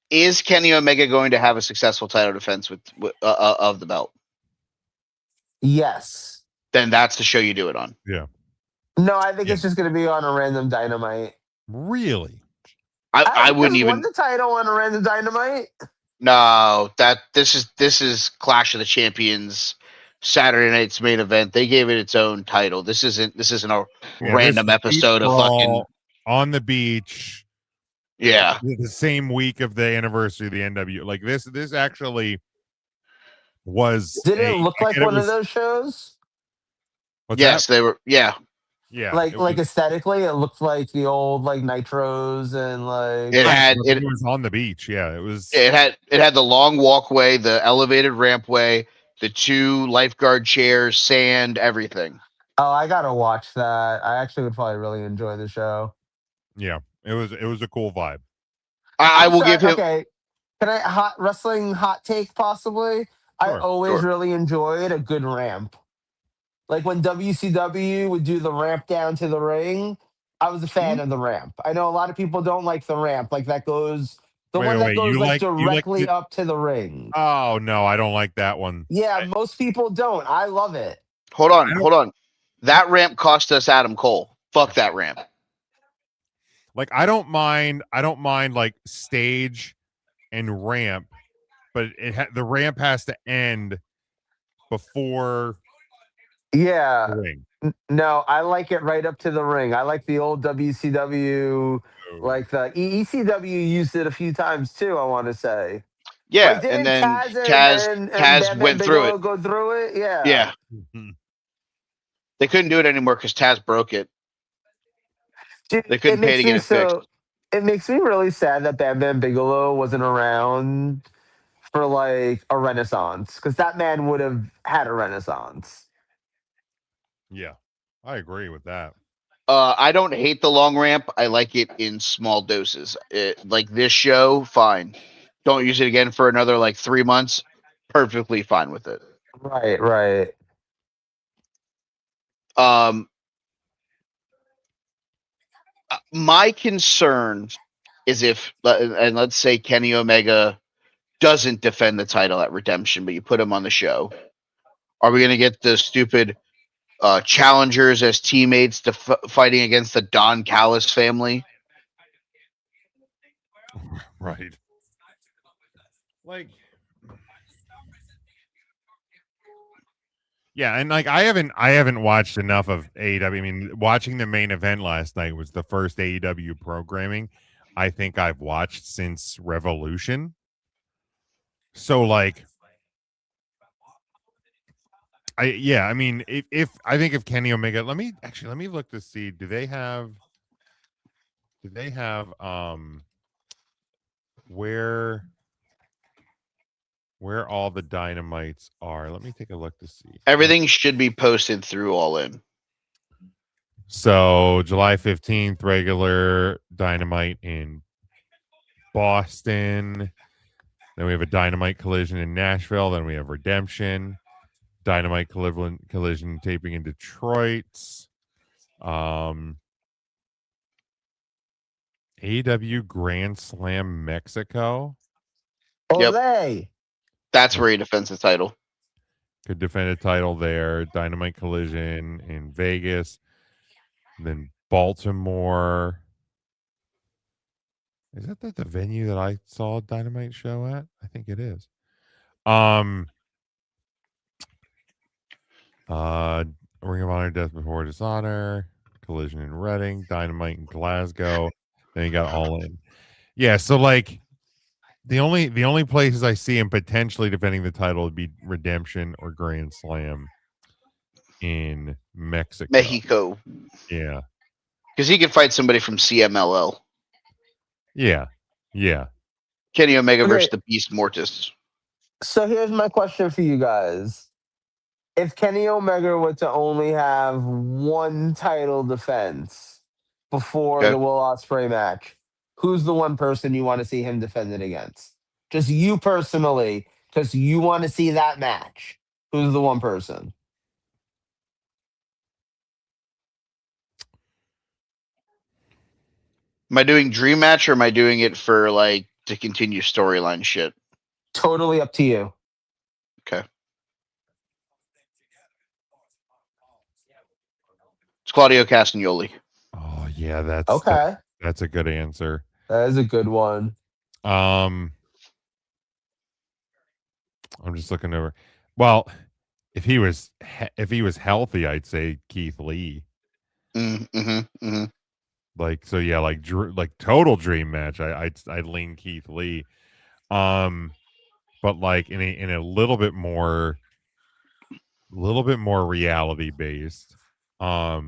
Speaker 1: Is Kenny Omega going to have a successful title defense with of the belt?
Speaker 3: Yes.
Speaker 1: Then that's the show you do it on.
Speaker 2: Yeah.
Speaker 3: No, I think it's just going to be on a random Dynamite.
Speaker 2: Really?
Speaker 1: I wouldn't even
Speaker 3: won the title on a random Dynamite.
Speaker 1: No, this is Clash of the Champions, Saturday night's main event. They gave it its own title. This isn't a random episode of fucking
Speaker 2: on the beach.
Speaker 1: Yeah,
Speaker 2: the same week of the anniversary of the NW. Like this actually was.
Speaker 3: Did it look like one of those shows?
Speaker 1: Yes, they were. Yeah.
Speaker 3: Like aesthetically, it looked like the old like Nitros and like
Speaker 2: it was on the beach. Yeah, it was.
Speaker 1: It had the long walkway, the elevated rampway, the 2 lifeguard chairs, sand, everything.
Speaker 3: Oh, I gotta watch that. I actually would probably really enjoy the show.
Speaker 2: Yeah, it was a cool vibe.
Speaker 1: I will give him.
Speaker 3: Okay, can I wrestling hot take possibly? Sure, I always really enjoyed a good ramp. Like when WCW would do the ramp down to the ring, I was a fan of the ramp. I know a lot of people don't like the ramp, like that goes that goes directly up to the ring.
Speaker 2: Oh no, I don't like that one.
Speaker 3: Yeah, most people don't. I love it.
Speaker 1: Hold on. That ramp cost us Adam Cole. Fuck that ramp.
Speaker 2: Like I don't mind like stage and ramp, but the ramp has to end before.
Speaker 3: Yeah. No, I like it right up to the ring. I like the old WCW, like the ECW used it a few times too, I want to say.
Speaker 1: Yeah,
Speaker 3: like,
Speaker 1: and then
Speaker 3: Taz
Speaker 1: Bam went through it.
Speaker 3: Go through it, yeah.
Speaker 1: Yeah. They couldn't do it anymore because Taz broke it.
Speaker 3: Dude,
Speaker 1: they couldn't pay to get it fixed.
Speaker 3: It makes me really sad that Bam Bam Bigelow wasn't around for like a renaissance, because that man would have had a renaissance.
Speaker 2: Yeah, I agree with that.
Speaker 1: I don't hate the long ramp. I like it in small doses. Like this show, fine. Don't use it again for another like 3 months. perfectly fine with it.
Speaker 3: Right.
Speaker 1: My concern is if, and let's say Kenny Omega doesn't defend the title at Redemption, but you put him on the show. Are we going to get the stupid challengers as teammates to fighting against the Don Callis family?
Speaker 2: Right. Like, yeah, and like I haven't watched enough of AEW. I mean, watching the main event last night was the first AEW programming I think I've watched since Revolution. So like I mean if I think if Kenny Omega, let me look to see, do they have where all the Dynamites are. Let me take a look to see.
Speaker 1: Everything should be posted through All In.
Speaker 2: So July 15th, regular Dynamite in Boston. Then we have a Dynamite Collision in Nashville. Then we have Redemption. Dynamite Collision taping in Detroit. AEW Grand Slam Mexico.
Speaker 3: Yep.
Speaker 1: That's where he defends the title.
Speaker 2: Could defend a title there. Dynamite Collision in Vegas. And then Baltimore. Is that the venue that I saw Dynamite show at? I think it is. Ring of Honor, Death Before Dishonor, Collision in Reading, Dynamite in Glasgow. Then you got All In. Yeah, so like the only places I see him potentially defending the title would be Redemption or Grand Slam in Mexico. Yeah.
Speaker 1: Because he could fight somebody from CMLL.
Speaker 2: Yeah.
Speaker 1: Kenny Omega versus the Beast Mortis.
Speaker 3: So here's my question for you guys. If Kenny Omega were to only have one title defense before the Will Ospreay match, who's the one person you want to see him defend it against? Just you personally, because you want to see that match. Who's the one person?
Speaker 1: Am I doing dream match or am I doing it for like to continue storyline shit?
Speaker 3: Totally up to you.
Speaker 1: Okay. It's Claudio Castagnoli.
Speaker 2: Oh yeah, that's
Speaker 3: okay.
Speaker 2: That's a good answer.
Speaker 3: That is a good one.
Speaker 2: I'm just looking over. Well, if he was healthy, I'd say Keith Lee. Like so, yeah, like total dream match. I'd lean Keith Lee. But like in a little bit more reality based. A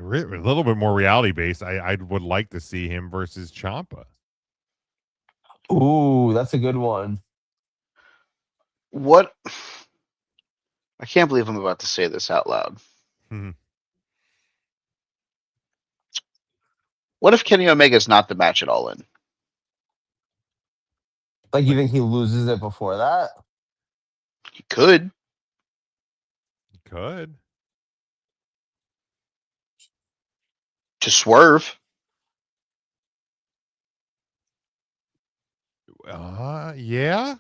Speaker 2: little bit more reality based. I would like to see him versus Ciampa.
Speaker 3: Ooh, that's a good one.
Speaker 1: What? I can't believe I'm about to say this out loud. What if Kenny Omega's not the match at All In?
Speaker 3: Like, you think he loses it before that?
Speaker 1: He could.
Speaker 2: To
Speaker 1: Swerve.
Speaker 2: Yeah.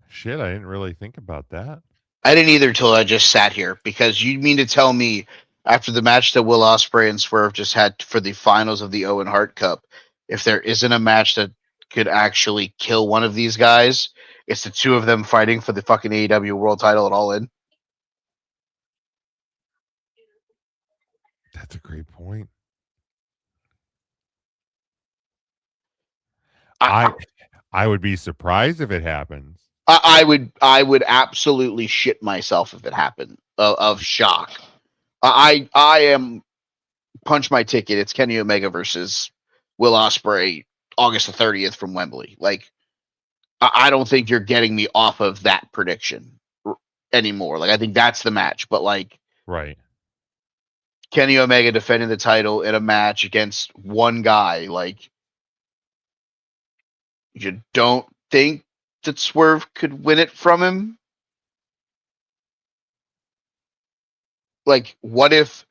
Speaker 2: Shit, I didn't really think about that.
Speaker 1: I didn't either till I just sat here, because you mean to tell me after the match that Will Ospreay and Swerve just had for the finals of the Owen Hart Cup, if there isn't a match that could actually kill one of these guys, it's the two of them fighting for the fucking AEW World Title at All In?
Speaker 2: That's a great point. I would be surprised if it happens.
Speaker 1: I would absolutely shit myself if it happened of shock. I am punch my ticket. It's Kenny Omega versus Will Ospreay, August the 30th from Wembley. Like, I don't think you're getting me off of that prediction anymore. Like, I think that's the match. But like,
Speaker 2: right,
Speaker 1: Kenny Omega defending the title in a match against one guy, like, You don't think that Swerve could win it from him? Like, what if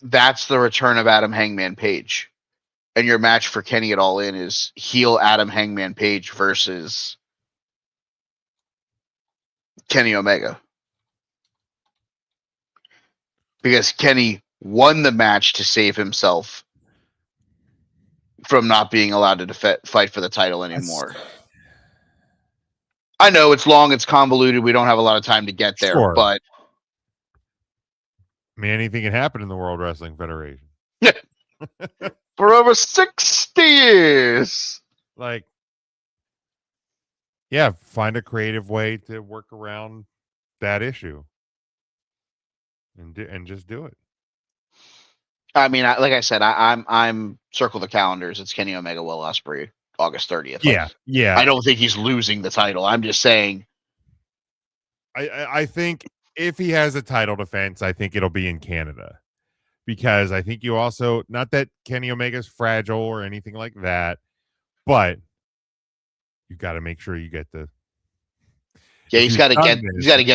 Speaker 1: that's the return of Adam Hangman Page, and your match for Kenny at All In is heel Adam Hangman Page versus Kenny Omega? Because Kenny won the match to save himself from not being allowed to fight for the title anymore. I know it's long, it's convoluted, we don't have a lot of time to get there,
Speaker 2: Sure.
Speaker 1: but
Speaker 2: I mean, anything can happen in the World Wrestling Federation.
Speaker 1: for over 60 years.
Speaker 2: Like, yeah, find a creative way to work around that issue, and just do it.
Speaker 1: I mean, like I said, I'm circle the calendars. It's Kenny Omega, Will Ospreay, August 30th.
Speaker 2: Yeah,
Speaker 1: Like,
Speaker 2: yeah.
Speaker 1: I don't think he's losing the title. I'm just saying.
Speaker 2: I think if he has a title defense, I think it'll be in Canada, because I think you also, not that Kenny Omega's fragile or anything like that, but you got to make sure you get the.
Speaker 1: Yeah, he's got to get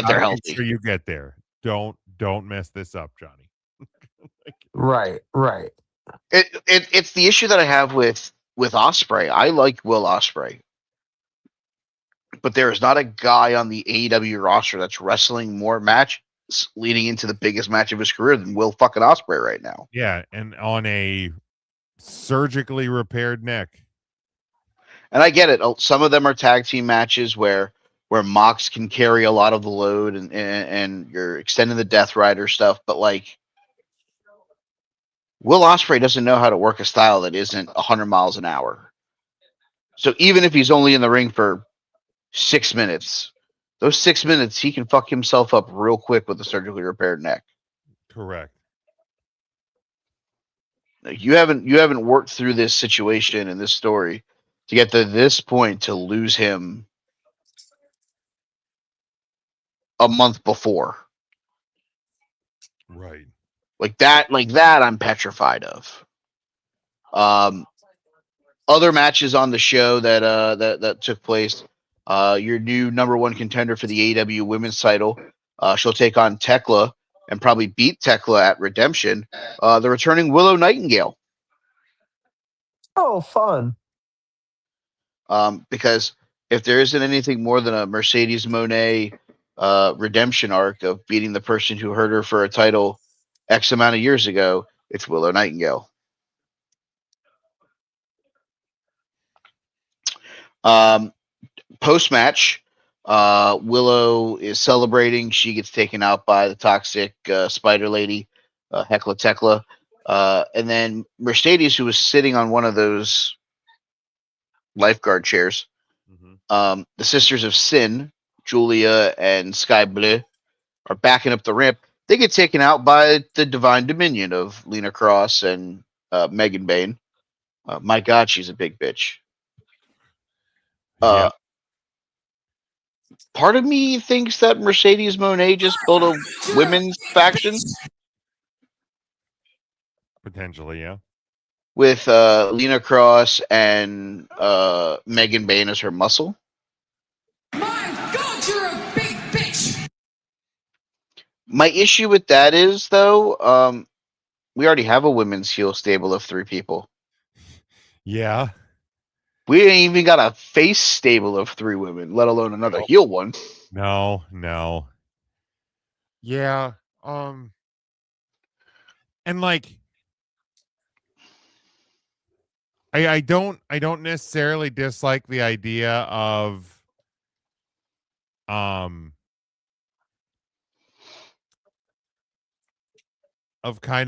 Speaker 1: there healthy.
Speaker 2: Make sure you get there. Don't mess this up, Johnny.
Speaker 3: Right.
Speaker 1: It's the issue that I have with Ospreay. I like Will Ospreay, but there is not a guy on the AEW roster that's wrestling more matches leading into the biggest match of his career than Will fucking Ospreay right now.
Speaker 2: Yeah, and on a surgically repaired neck.
Speaker 1: And I get it. Some of them are tag team matches where Mox can carry a lot of the load and you're extending the Death Rider stuff, but like, Will Ospreay doesn't know how to work a style that isn't 100 miles an hour. So even if he's only in the ring for 6 minutes, those 6 minutes he can fuck himself up real quick with a surgically repaired neck.
Speaker 2: Correct.
Speaker 1: You haven't worked through this situation and this story to get to this point to lose him a month before.
Speaker 2: Right.
Speaker 1: Like that I'm petrified of. Other matches on the show that took place. Your new number one contender for the AEW Women's title. She'll take on Tekla and probably beat Tekla at Redemption. The returning Willow Nightingale.
Speaker 3: Oh, fun.
Speaker 1: Because if there isn't anything more than a Mercedes Moné redemption arc of beating the person who hurt her for a title X amount of years ago, it's Willow Nightingale. Post-match, Willow is celebrating. She gets taken out by the toxic spider lady, Hecla Tekla. And then Mercedes, who was sitting on one of those lifeguard chairs, the Sisters of Sin, Julia and Sky Bleu, are backing up the ramp. They get taken out by the Divine Dominion of Lena Cross and Megan Bayne. My God, she's a big bitch.
Speaker 2: Yeah.
Speaker 1: Part of me thinks that Mercedes Moné just built a women's faction.
Speaker 2: Potentially, yeah.
Speaker 1: With Lena Cross and Megan Bayne as her muscle.
Speaker 4: My God, you're a big bitch!
Speaker 1: My issue with that is, though, we already have a women's heel stable of 3 people.
Speaker 2: Yeah.
Speaker 1: We ain't even got a face stable of 3 women, let alone another heel one.
Speaker 2: No. Yeah. And like, I don't necessarily dislike the idea of kind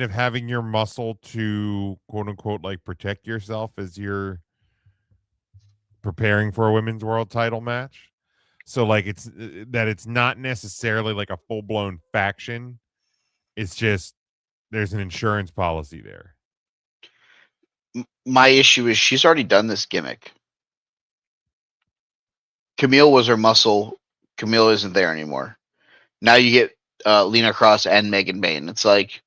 Speaker 2: of having your muscle to quote unquote like protect yourself as you're preparing for a women's world title match. So like it's not necessarily like a full-blown faction. It's just there's an insurance policy there.
Speaker 1: My issue is she's already done this gimmick. Camille was her muscle. Camille isn't there anymore. Now you get Lena Cross and Megan Bayne. It's like,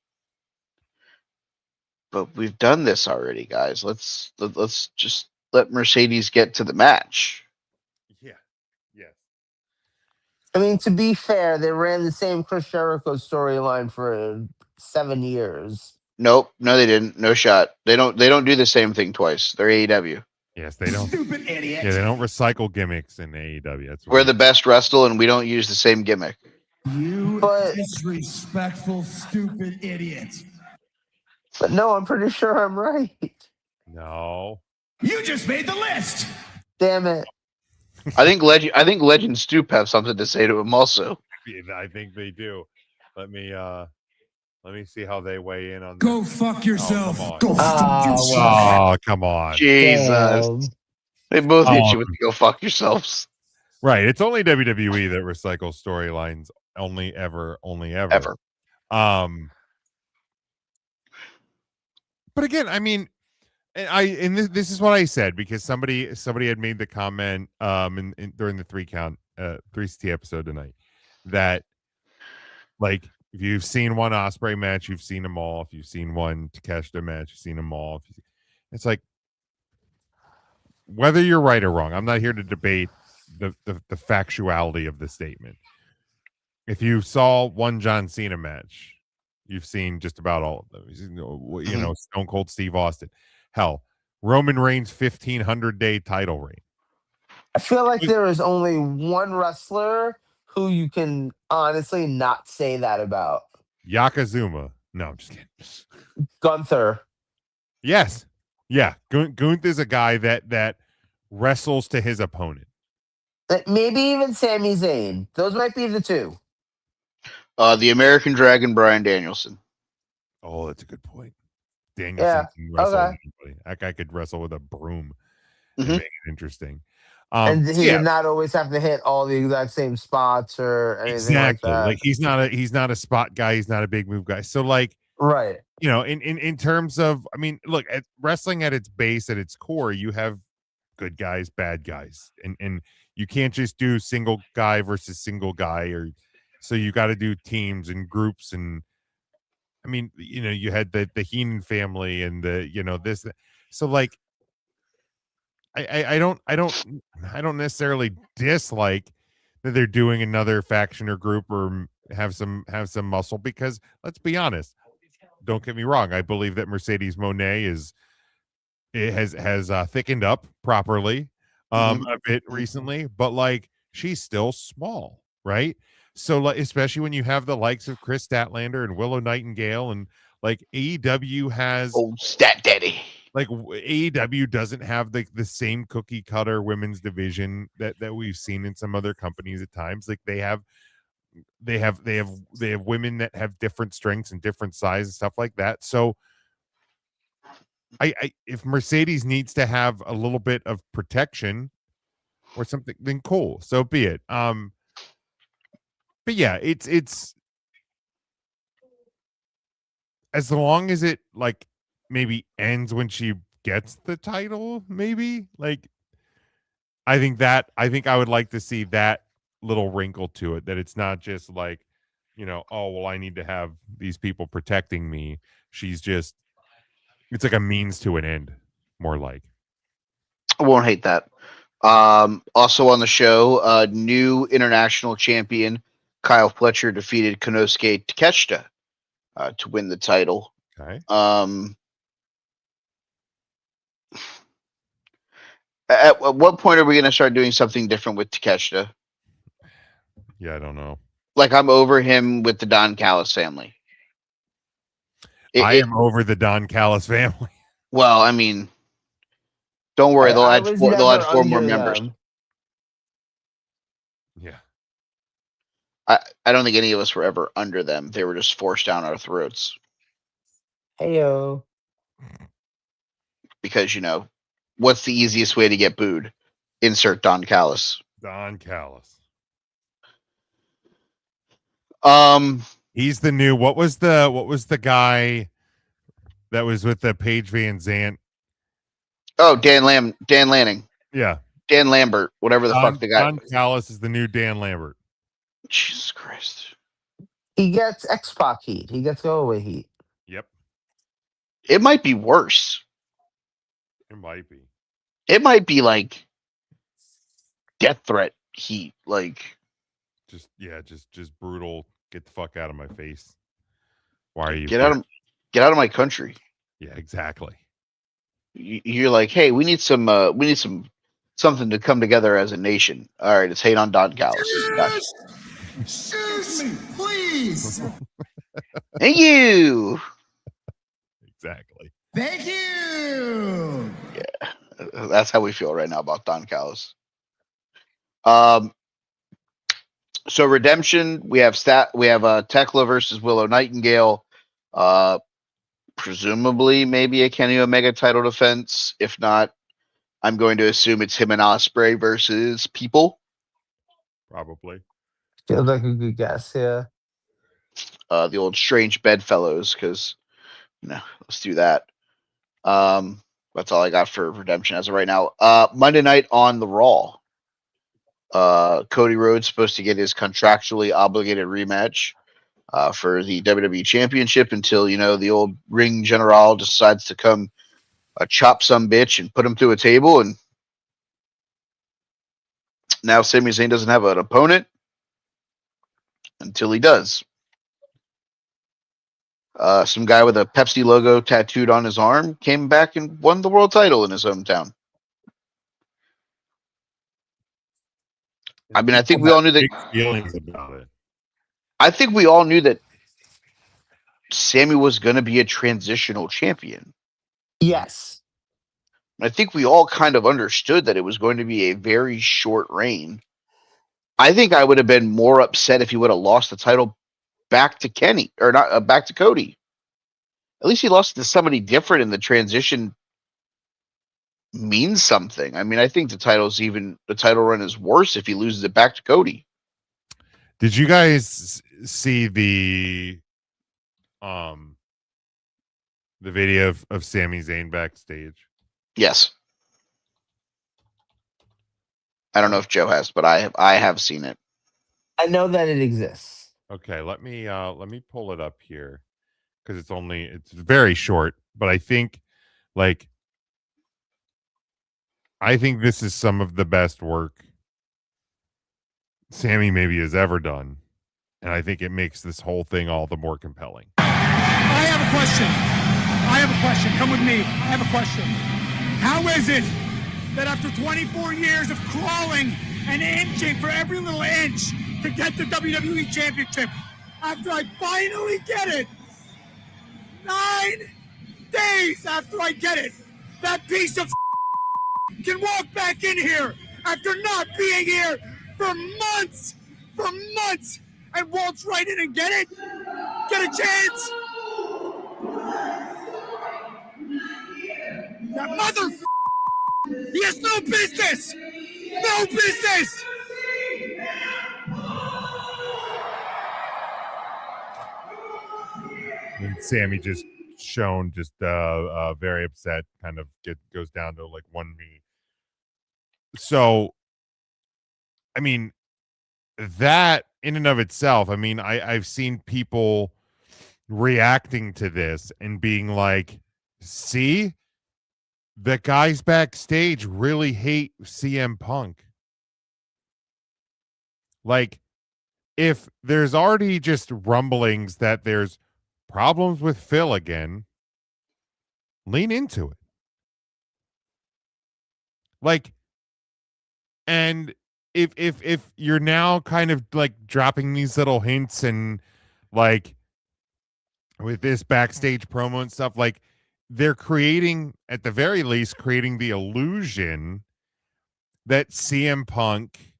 Speaker 1: but we've done this already, guys. Let's just let Mercedes get to the match.
Speaker 2: Yeah. Yes.
Speaker 3: I mean, to be fair, they ran the same Chris Jericho storyline for 7 years.
Speaker 1: Nope, no, they didn't. No shot. They don't do the same thing twice. They're AEW.
Speaker 2: Yes, they don't.
Speaker 4: Stupid idiot.
Speaker 2: Yeah, they don't recycle gimmicks in AEW. That's what
Speaker 1: We're the best wrestle, and we don't use the same gimmick.
Speaker 4: You
Speaker 3: But-
Speaker 4: disrespectful, stupid idiot.
Speaker 3: But no, I'm pretty sure I'm right.
Speaker 2: No.
Speaker 4: You just made the list.
Speaker 3: Damn it.
Speaker 1: I think Legend Stoop have something to say to him also.
Speaker 2: I think they do. Let me see how they weigh in on
Speaker 4: Go
Speaker 2: this.
Speaker 4: fuck yourself.
Speaker 2: come on.
Speaker 4: Go fuck
Speaker 3: Oh,
Speaker 4: yourself.
Speaker 2: Oh, come on.
Speaker 1: Jesus,
Speaker 3: Damn.
Speaker 1: they both hit
Speaker 2: Oh.
Speaker 1: you with the go fuck yourselves.
Speaker 2: Right. It's only WWE that recycles storylines only ever.
Speaker 1: Ever.
Speaker 2: But again, I mean, and this is what I said because somebody had made the comment during the 3CT episode tonight that, like, if you've seen one Ospreay match, you've seen them all. If you've seen one Takeshita match, you've seen them all. It's like, whether you're right or wrong, I'm not here to debate the factuality of the statement. If you saw one John Cena match, you've seen just about all of them. You know, Stone Cold Steve Austin. Hell, Roman Reigns' 1,500-day title reign.
Speaker 3: I feel like there is only one wrestler who you can honestly not say that about.
Speaker 2: Yokozuna. No, I'm just kidding.
Speaker 3: Gunther.
Speaker 2: Yes. Yeah. Gunther is a guy that wrestles to his opponent.
Speaker 3: Maybe even Sami Zayn. Those might be the two.
Speaker 1: The American Dragon, Bryan Danielson.
Speaker 2: Oh, that's a good point. Danielson can wrestle with anybody. That guy could wrestle with a broom and
Speaker 1: Mhm.
Speaker 2: make it interesting.
Speaker 3: And he
Speaker 2: yeah,
Speaker 3: did not always have to hit all the exact same spots or anything
Speaker 2: exactly.
Speaker 3: like that.
Speaker 2: Like he's not a spot guy. He's not a big move guy. So like,
Speaker 3: Right.
Speaker 2: you know, in terms of, I mean, look, at wrestling at its base, at its core, you have good guys, bad guys, and you can't just do single guy versus single guy, or so you got to do teams and groups. And I mean, you know, you had the Heenan family and the, you know, this, so like, I don't necessarily dislike that they're doing another faction or group or have some muscle, because let's be honest, don't get me wrong, I believe that Mercedes Moné has thickened up properly a bit recently, but like she's still small, right? So like, especially when you have the likes of Chris Statlander and Willow Nightingale, and like AEW has
Speaker 1: Old Stat Daddy.
Speaker 2: like AEW doesn't have the same cookie cutter women's division that we've seen in some other companies at times. Like they have women that have different strengths and different size and stuff like that. So I if Mercedes needs to have a little bit of protection or something, then cool, so be it. But yeah, it's as long as it like maybe ends when she gets the title, maybe, like I think I would like to see that little wrinkle to it, that it's not just like, you know, oh well, I need to have these people protecting me. It's like a means to an end, more like.
Speaker 1: I won't hate that. Also on the show, new international champion Kyle Fletcher defeated Konosuke Takeshita to win the title.
Speaker 2: Okay.
Speaker 1: At what point are we going to start doing something different with Takeshita?
Speaker 2: Yeah, I don't know.
Speaker 1: Like, I'm over him with the Don Callis family.
Speaker 2: I am over the Don Callis family.
Speaker 1: Well, I mean, don't worry, they'll add four more members.
Speaker 2: Yeah.
Speaker 1: I don't think any of us were ever under them. They were just forced down our throats.
Speaker 3: Heyo.
Speaker 1: Because, you know, what's the easiest way to get booed? Insert Don Callis.
Speaker 2: Don Callis.
Speaker 1: He's
Speaker 2: the new, what was the guy that was with the Paige Van Zandt?
Speaker 1: Oh, Dan Lanning.
Speaker 2: Yeah.
Speaker 1: Dan Lambert, whatever the fuck the guy.
Speaker 2: Don Callis is the new Dan Lambert.
Speaker 1: Jesus Christ.
Speaker 3: He gets X-Pac heat. He gets go away heat.
Speaker 2: Yep.
Speaker 1: It might be worse.
Speaker 2: It might be.
Speaker 1: It might be like death threat heat. Like,
Speaker 2: just brutal. Get the fuck out of my face. Why are you
Speaker 1: get out of my country.
Speaker 2: Yeah, exactly.
Speaker 1: You're like, hey, we need something to come together as a nation. All right, it's hate on Don Callis. Gotcha.
Speaker 5: Excuse me, please.
Speaker 1: Thank you.
Speaker 2: Exactly.
Speaker 5: Thank you.
Speaker 1: That's how we feel right now about Don Callis. So Redemption, we have Tekla versus Willow Nightingale. Presumably maybe a Kenny Omega title defense. If not, I'm going to assume it's him and Ospreay versus People.
Speaker 2: Probably.
Speaker 3: Feels like a good guess. Yeah.
Speaker 1: The old strange bedfellows, because let's do that. That's all I got for Redemption as of right now. Monday night on the Raw. Cody Rhodes supposed to get his contractually obligated rematch for the WWE Championship until the old ring general decides to come chop some bitch and put him through a table, and now Sami Zayn doesn't have an opponent until he does. Some guy with a Pepsi logo tattooed on his arm came back and won the world title in his hometown. I mean, I think we all knew that.
Speaker 2: Big feelings about it.
Speaker 1: I think we all knew that Sammy was going to be a transitional champion.
Speaker 3: Yes.
Speaker 1: I think we all kind of understood that it was going to be a very short reign. I think I would have been more upset if he would have lost the title back to Kenny, or not back to Cody. At least he lost to somebody different, and the transition means something. I mean, I think the title run is worse if he loses it back to Cody.
Speaker 2: Did you guys see the video of Sami Zayn backstage?
Speaker 1: Yes. I don't know if Joe has, but I have seen it.
Speaker 3: I know that it exists.
Speaker 2: Okay, let me pull it up here, because it's very short, but I think this is some of the best work Sammy maybe has ever done, and I think it makes this whole thing all the more compelling.
Speaker 6: I have a question. Come with me. I have a question. How is it that after 24 years of crawling and inching for every little inch to get the WWE Championship, after I finally get it, 9 days after I get it, that piece of can walk back in here after not being here for months, and waltz right in and get it? Get a chance? That mother, he has no business! No business!
Speaker 2: And Sammy just shown very upset, kind of goes down to like one knee. So, I mean, that in and of itself, I mean, I've seen people reacting to this and being like, see, the guys backstage really hate CM Punk. Like, if there's already just rumblings that there's problems with Phil again, lean into it. Like, and if you're now kind of like dropping these little hints and like with this backstage promo and stuff, like they're creating, at the very least, creating the illusion that CM Punk,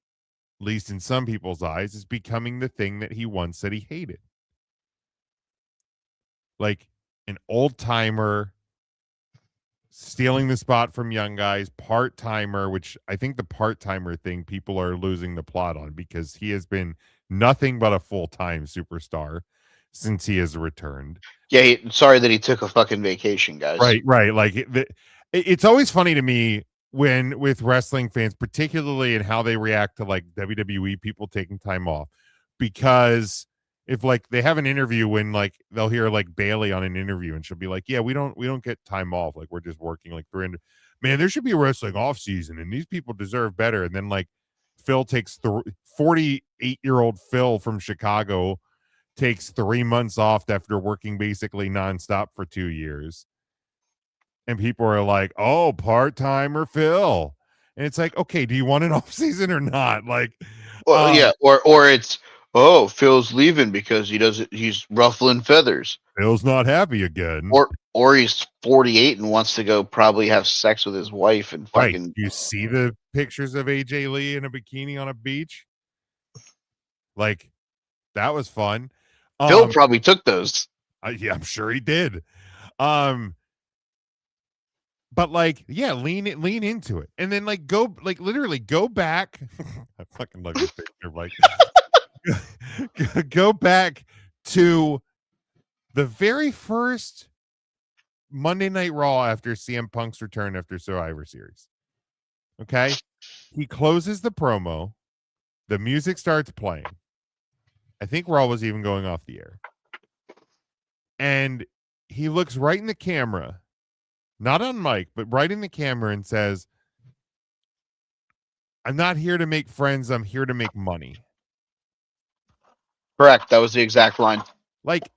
Speaker 2: at least in some people's eyes, is becoming the thing that he once said he hated. Like an old timer stealing the spot from young guys, part timer, which I think the part timer thing people are losing the plot on, because he has been nothing but a full time superstar since he has returned.
Speaker 1: Yeah, sorry that he took a fucking vacation, guys.
Speaker 2: Right. Like it's always funny to me when with wrestling fans, particularly in how they react to like WWE people taking time off, because if like they have an interview when like they'll hear like Bailey on an interview and she'll be like, yeah, we don't get time off, like we're just working like 300. man, there should be a wrestling off season, and these people deserve better. And then like Phil takes 48-year-old Phil from Chicago takes 3 months off after working basically nonstop for 2 years. And people are like, oh, part-timer Phil. And it's like, okay, do you want an off season or not? Like,
Speaker 1: Well, yeah, or it's Phil's leaving because he's ruffling feathers,
Speaker 2: Phil's not happy again.
Speaker 1: or he's 48 and wants to go probably have sex with his wife and
Speaker 2: Right.
Speaker 1: fucking.
Speaker 2: You see the pictures of AJ Lee in a bikini on a beach? Like, that was fun.
Speaker 1: Phil probably took those.
Speaker 2: Yeah, I'm sure he did. But like, yeah, lean into it, and then like literally go back. I fucking love your picture, Mike. Go back to the very first Monday Night Raw after CM Punk's return after Survivor Series. Okay, he closes the promo. The music starts playing. I think Raw was even going off the air. And he looks right in the camera, not on mic, but right in the camera and says, I'm not here to make friends. I'm here to make money.
Speaker 1: Correct. That was the exact line.
Speaker 2: Like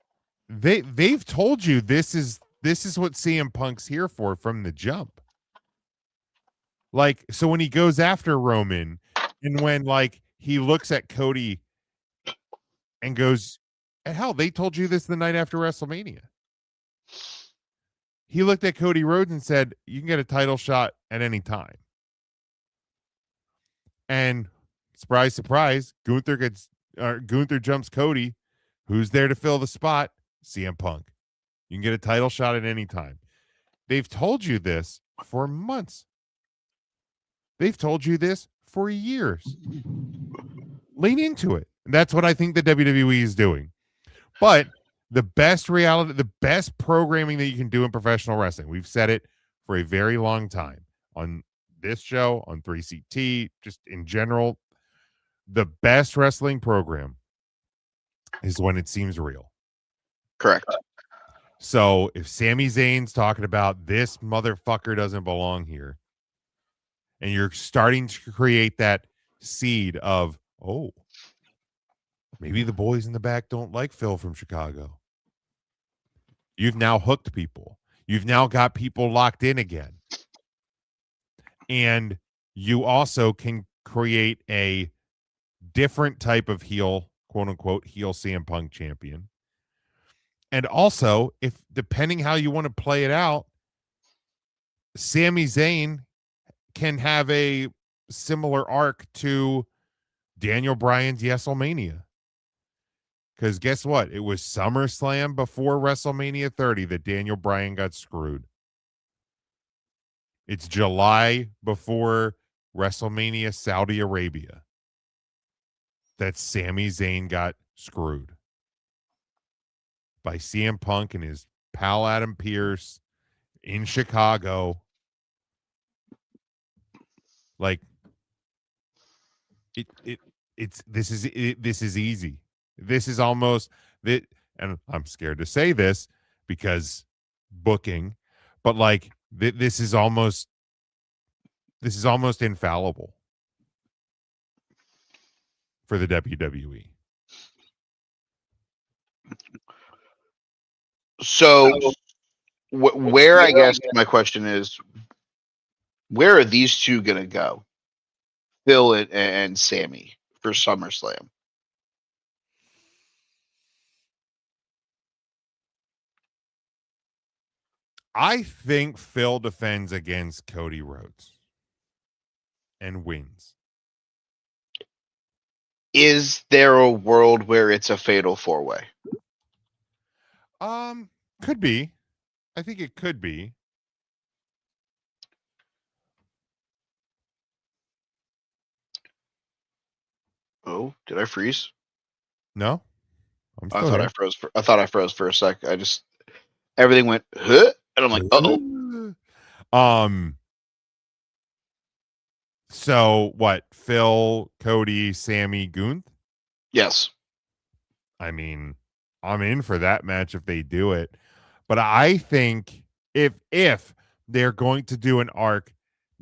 Speaker 2: they've told you this is what CM Punk's here for from the jump. Like, so when he goes after Roman and when like he looks at Cody and goes, hell, they told you this the night after WrestleMania. He looked at Cody Rhodes and said, you can get a title shot at any time. And surprise, surprise, Gunther jumps Cody. Who's there to fill the spot? CM Punk. You can get a title shot at any time. They've told you this for months. They've told you this for years. Lean into it. And that's what I think the WWE is doing. But the best programming that you can do in professional wrestling, we've said it for a very long time on this show, on 3CT, just in general, the best wrestling program is when it seems real.
Speaker 1: Correct.
Speaker 2: So if Sami Zayn's talking about this motherfucker doesn't belong here, and you're starting to create that seed of, oh, maybe the boys in the back don't like Phil from Chicago. You've now hooked people. You've now got people locked in again. And you also can create a different type of heel, quote unquote, heel CM Punk champion. And also, if depending how you want to play it out, Sami Zayn can have a similar arc to Daniel Bryan's WrestleMania. Because guess what? It was SummerSlam before WrestleMania 30 that Daniel Bryan got screwed. It's July before WrestleMania Saudi Arabia that Sami Zayn got screwed by CM Punk and his pal Adam Pearce in Chicago. Like this is easy. This is almost that, and I'm scared to say this because booking, but like this is almost infallible for the WWE.
Speaker 1: So, where I guess my question is, where are these two going to go? Phil and Sammy for SummerSlam.
Speaker 2: I think Phil defends against Cody Rhodes and wins.
Speaker 1: Is there a world where it's a fatal four-way?
Speaker 2: Could be. I think it could be.
Speaker 1: Oh, did I freeze?
Speaker 2: No, I'm
Speaker 1: I
Speaker 2: still
Speaker 1: thought
Speaker 2: here.
Speaker 1: I froze. I thought I froze for a sec. Everything went, huh? And I'm like,
Speaker 2: oh. So what? Phil, Cody, Sammy, Gunther?
Speaker 1: Yes.
Speaker 2: I mean, I'm in for that match if they do it. But I think if they're going to do an arc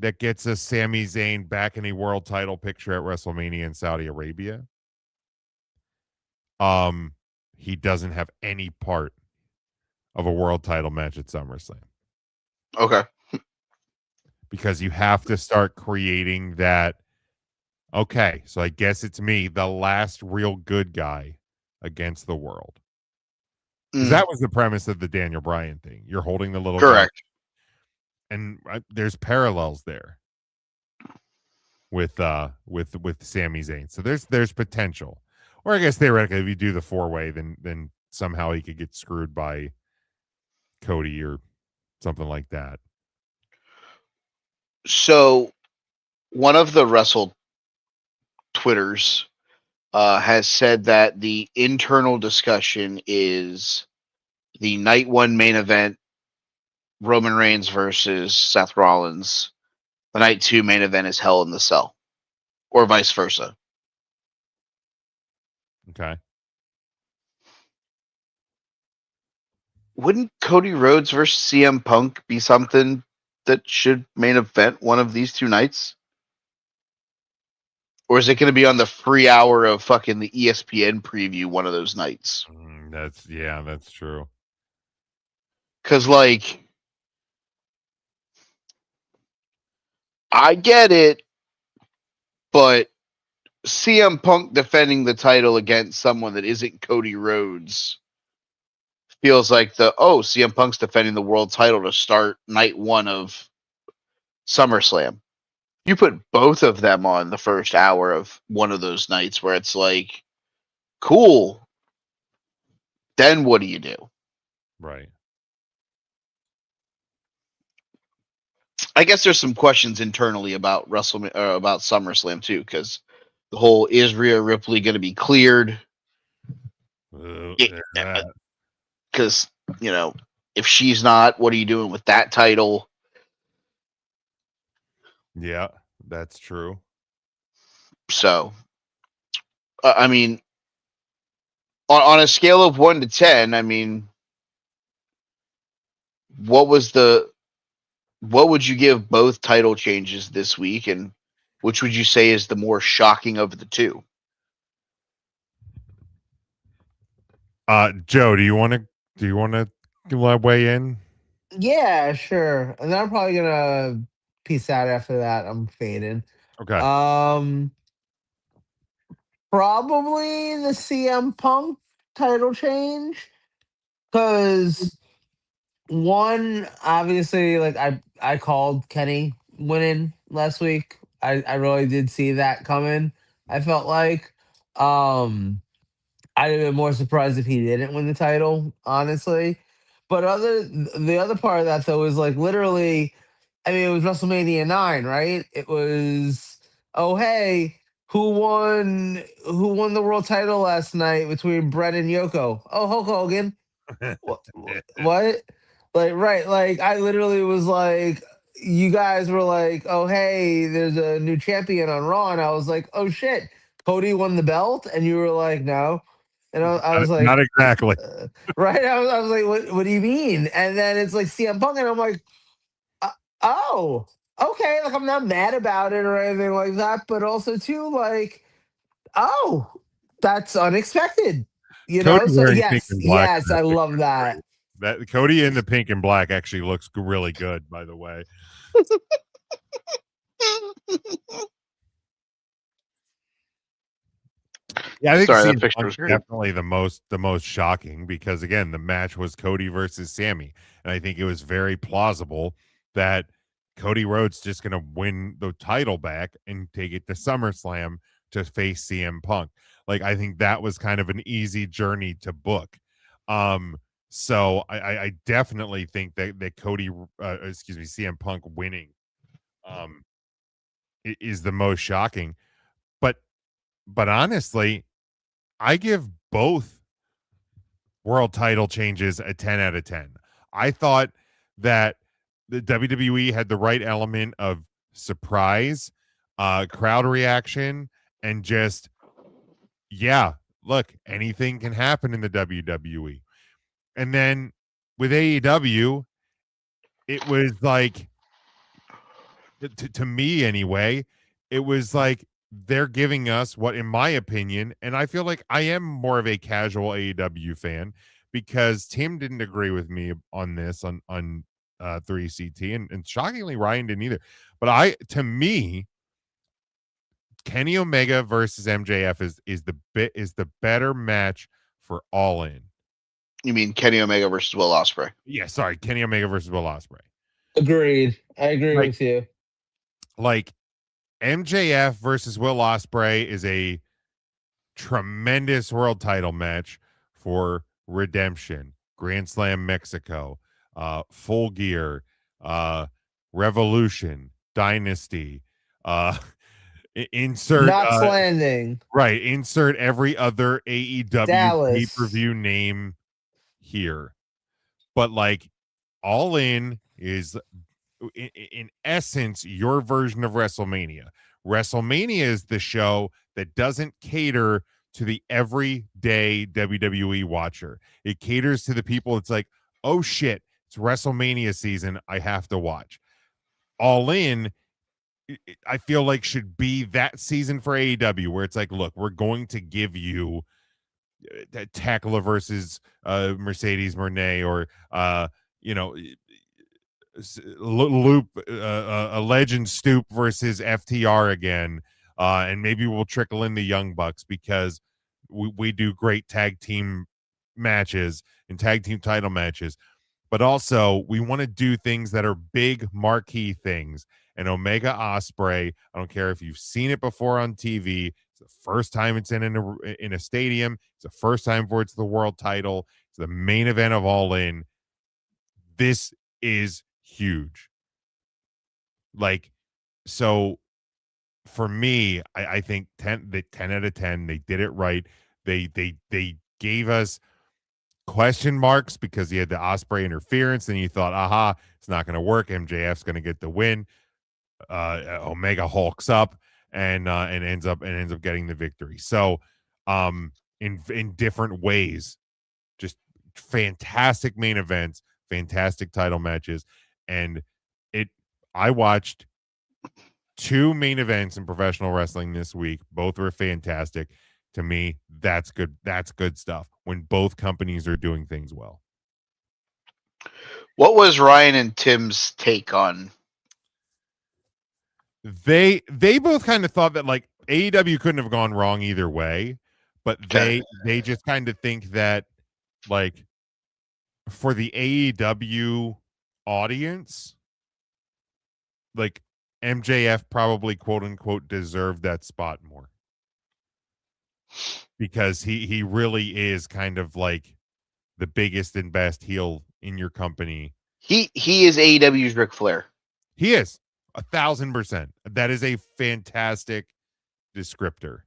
Speaker 2: that gets us Sami Zayn back in a world title picture at WrestleMania in Saudi Arabia. He doesn't have any part of a world title match at SummerSlam.
Speaker 1: Okay.
Speaker 2: Because you have to start creating that. Okay, so I guess it's me, the last real good guy against the world. Because that was the premise of the Daniel Bryan thing. You're holding the little
Speaker 1: Correct.
Speaker 2: guy, and there's parallels there with Sami Zayn. So there's potential. Or I guess theoretically, if you do the 4-way, then somehow he could get screwed by Cody or something like that.
Speaker 1: So one of the Wrestle Twitters has said that the internal discussion is the night 1 main event, Roman Reigns versus Seth Rollins. The night 2 main event is Hell in the Cell, or vice versa.
Speaker 2: Okay.
Speaker 1: Wouldn't Cody Rhodes versus CM Punk be something that should main event one of these 2 nights? Or is it going to be on the free hour of fucking the ESPN preview one of those nights?
Speaker 2: That's true.
Speaker 1: Because, like, I get it, but CM Punk defending the title against someone that isn't Cody Rhodes feels like CM Punk's defending the world title to start night 1 of SummerSlam. You put both of them on the first hour of one of those nights where it's like, cool. Then what do you do?
Speaker 2: Right.
Speaker 1: I guess there's some questions internally about about SummerSlam too, because the whole is Rhea Ripley going to be cleared? Because if she's not, what are you doing with that title?
Speaker 2: Yeah, that's true.
Speaker 1: So, I mean, on a scale of 1 to 10, I mean, what would you give both title changes this week, and which would you say is the more shocking of the 2?
Speaker 2: Joe, do you want to weigh in?
Speaker 3: Yeah, sure. And then I'm probably gonna peace out after that. I'm fading.
Speaker 2: Okay.
Speaker 3: Probably the CM Punk title change, because one, obviously, like I called Kenny winning last week. I really did see that coming. I felt like I'd have been more surprised if he didn't win the title, honestly. But the other part of that though is like literally, I mean, it was WrestleMania 9, right? It was, oh hey, who won the world title last night between Brett and Yoko? Oh, Hulk Hogan. What? Like, right, like I literally was like, you guys were like, oh hey, there's a new champion on Raw, and I was like, oh shit, Cody won the belt, and you were like, no. And I was like,
Speaker 2: not exactly.
Speaker 3: Right? I was like, what do you mean? And then it's like CM Punk, and I'm like, oh, okay. Like, I'm not mad about it or anything like that, but also too, like, oh, that's unexpected.
Speaker 2: Cody
Speaker 3: So
Speaker 2: wearing pink and black
Speaker 3: yes, I love that.
Speaker 2: That Cody in the pink and black actually looks really good, by the way. Yeah, I think
Speaker 1: Sorry,
Speaker 2: CM
Speaker 1: that picture
Speaker 2: Punk
Speaker 1: was great.
Speaker 2: definitely the most shocking, because again, the match was Cody versus Sammy, and I think it was very plausible that Cody Rhodes just going to win the title back and take it to SummerSlam to face CM Punk. Like, I think that was kind of an easy journey to book. So I definitely think that Cody, CM Punk winning, is the most shocking. But honestly, I give both world title changes a 10 out of 10. I thought that the WWE had the right element of surprise, crowd reaction, and just, yeah, look, anything can happen in the WWE. And then with AEW, it was like, to me anyway, it was like they're giving us what, in my opinion, and I feel like I am more of a casual AEW fan because Tim didn't agree with me on this on 3CT, and shockingly Ryan didn't either. But to me, Kenny Omega versus MJF is the better match for All In.
Speaker 1: You mean Kenny Omega versus Will Ospreay?
Speaker 2: Yeah, sorry, Kenny Omega versus Will Ospreay.
Speaker 3: Agreed. I agree with you.
Speaker 2: Like MJF versus Will Ospreay is a tremendous world title match for Redemption, Grand Slam Mexico, Full Gear, Revolution, Dynasty, insert
Speaker 3: Knox Landing.
Speaker 2: Right, insert every other AEW
Speaker 3: Dallas.
Speaker 2: pay-per-view name here. But like All In is in essence your version of WrestleMania. WrestleMania is the show that doesn't cater to the everyday WWE watcher. It caters to the people. It's like, oh shit, it's WrestleMania season, I have to watch. All In, I feel like, should be that season for AEW where it's like, look, we're going to give you Tackler versus Mercedes Moné, or Loop, a Legend Stoop versus FTR again, and maybe we'll trickle in the Young Bucks because we do great tag team matches and tag team title matches, but also we want to do things that are big marquee things. And Omega Ospreay, I don't care if you've seen it before on TV. It's the first time it's in a stadium. It's the first time for it's the world title. It's the main event of All In. This is huge. Like, so for me, I think 10 out of 10, they did it right. They gave us question marks because he had the Ospreay interference, and you thought, aha, it's not going to work. MJF's going to get the win. Omega hulks up and ends up getting the victory. So in different ways, just fantastic main events, fantastic title matches. And I watched 2 main events in professional wrestling this week. Both were fantastic. To me, that's good. That's good stuff when both companies are doing things well.
Speaker 1: What was Ryan and Tim's take on?
Speaker 2: They both kind of thought that like AEW couldn't have gone wrong either way, but they just kind of think that like for the AEW audience, like MJF probably quote unquote deserved that spot more because he really is kind of like the biggest and best heel in your company.
Speaker 1: He is AEW's Ric Flair.
Speaker 2: He is 1,000%. That is a fantastic descriptor.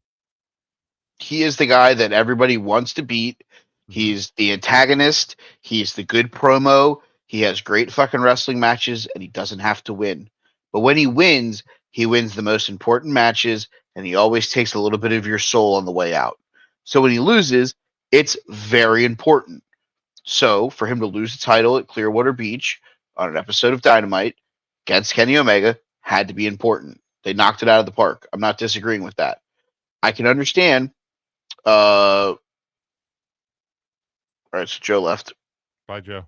Speaker 1: He is the guy that everybody wants to beat. He's the antagonist. He's the good promo. He has great fucking wrestling matches, and he doesn't have to win. But when he wins the most important matches, and he always takes a little bit of your soul on the way out. So when he loses, it's very important. So for him to lose the title at Clearwater Beach on an episode of Dynamite against Kenny Omega had to be important. They knocked it out of the park. I'm not disagreeing with that. I can understand. All right, so Joe left.
Speaker 2: Bye, Joe.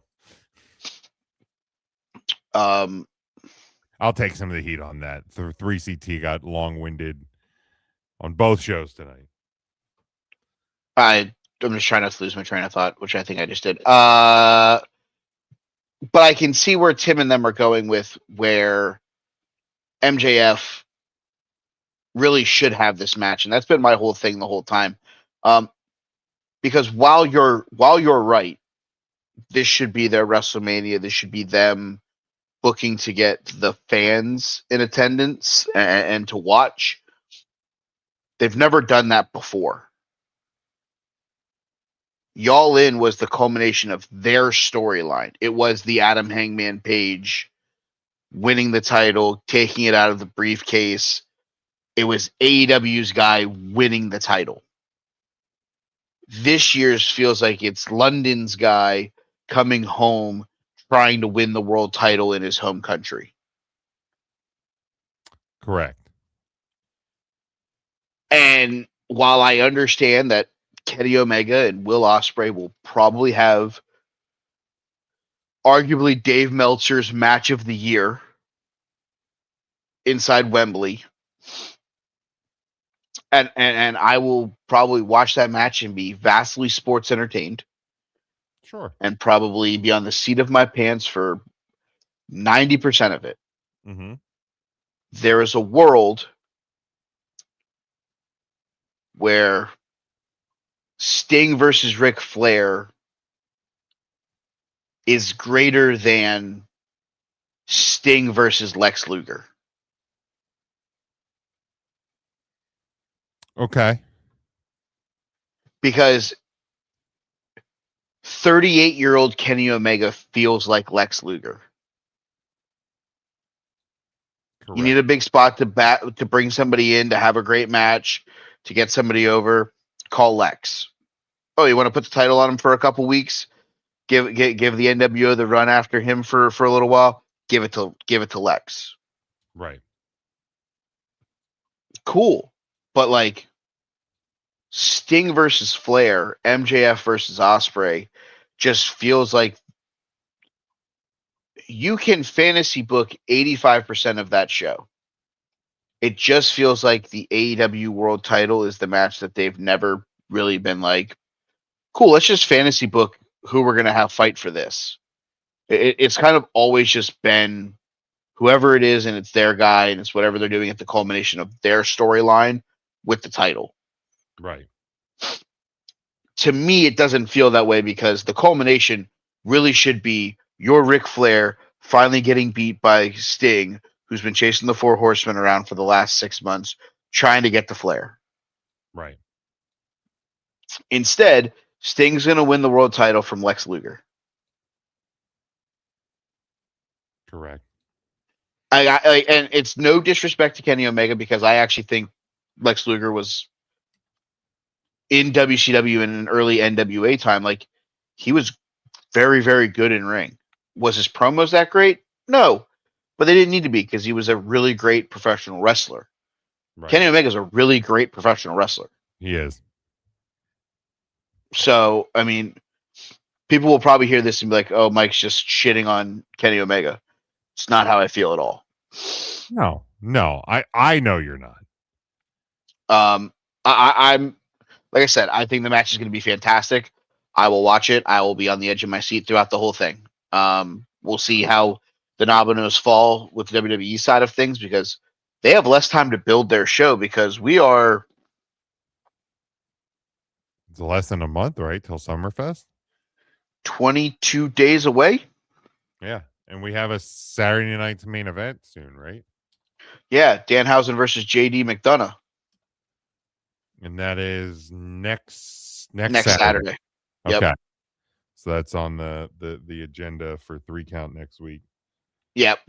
Speaker 1: I'll
Speaker 2: take some of the heat on that. 3CT got long-winded on both shows tonight.
Speaker 1: I'm just trying not to lose my train of thought, which I think I just did. But I can see where Tim and them are going with where MJF really should have this match, and that's been my whole thing the whole time. Because while you're right, this should be their WrestleMania. This should be them booking to get the fans in attendance and to watch. They've never done that before. Y'all In was the culmination of their storyline. It was the Adam Hangman Page winning the title, taking it out of the briefcase. It was AEW's guy winning the title. This year's feels like it's London's guy coming home, trying to win the world title in his home country.
Speaker 2: Correct.
Speaker 1: And while I understand that Kenny Omega and Will Ospreay will probably have arguably Dave Meltzer's match of the year inside Wembley, and I will probably watch that match and be vastly sports entertained
Speaker 2: Sure.
Speaker 1: and probably be on the seat of my pants for 90% of it.
Speaker 2: Mm-hmm.
Speaker 1: There is a world where Sting versus Ric Flair is greater than Sting versus Lex Luger.
Speaker 2: Okay.
Speaker 1: Because 38-year-old Kenny Omega feels like Lex Luger.
Speaker 2: Correct.
Speaker 1: You need a big spot to bring somebody in to have a great match, to get somebody over. Call Lex. Oh, you want to put the title on him for a couple weeks? Give the NWO the run after him for a little while. Give it to Lex.
Speaker 2: Right.
Speaker 1: Cool, but like Sting versus Flair, MJF versus Ospreay, just feels like you can fantasy book 85% of that show. It just feels like the AEW World Title is the match that they've never really been like, cool, let's just fantasy book who we're going to have fight for this. It's kind of always just been whoever it is, and it's their guy, and it's whatever they're doing at the culmination of their storyline with the title.
Speaker 2: Right.
Speaker 1: To me, it doesn't feel that way because the culmination really should be your Ric Flair finally getting beat by Sting, who's been chasing the Four Horsemen around for the last 6 months, trying to get the Flair.
Speaker 2: Right.
Speaker 1: Instead, Sting's going to win the world title from Lex Luger.
Speaker 2: Correct.
Speaker 1: And it's no disrespect to Kenny Omega because I actually think Lex Luger was in WCW in an early NWA time. Like, he was very, very good in ring. Was his promos that great? No, but they didn't need to be because he was a really great professional wrestler.
Speaker 2: Right.
Speaker 1: Kenny Omega is a really great professional wrestler.
Speaker 2: He is.
Speaker 1: So, I mean, people will probably hear this and be like, oh, Mike's just shitting on Kenny Omega. It's not how I feel at all.
Speaker 2: No, I know you're not.
Speaker 1: I'm like I said, I think the match is going to be fantastic. I will watch it. I will be on the edge of my seat throughout the whole thing. We'll see how the Nabanos fall with the WWE side of things because they have less time to build their show because we are
Speaker 2: It's less than a month, right, till Summerfest.
Speaker 1: 22 days away.
Speaker 2: Yeah, and we have a Saturday night's main event soon, right?
Speaker 1: Yeah, Danhausen versus JD McDonough
Speaker 2: And that is next
Speaker 1: Saturday. Yep.
Speaker 2: Okay, so that's on the agenda for 3 Count next week.
Speaker 1: Yep.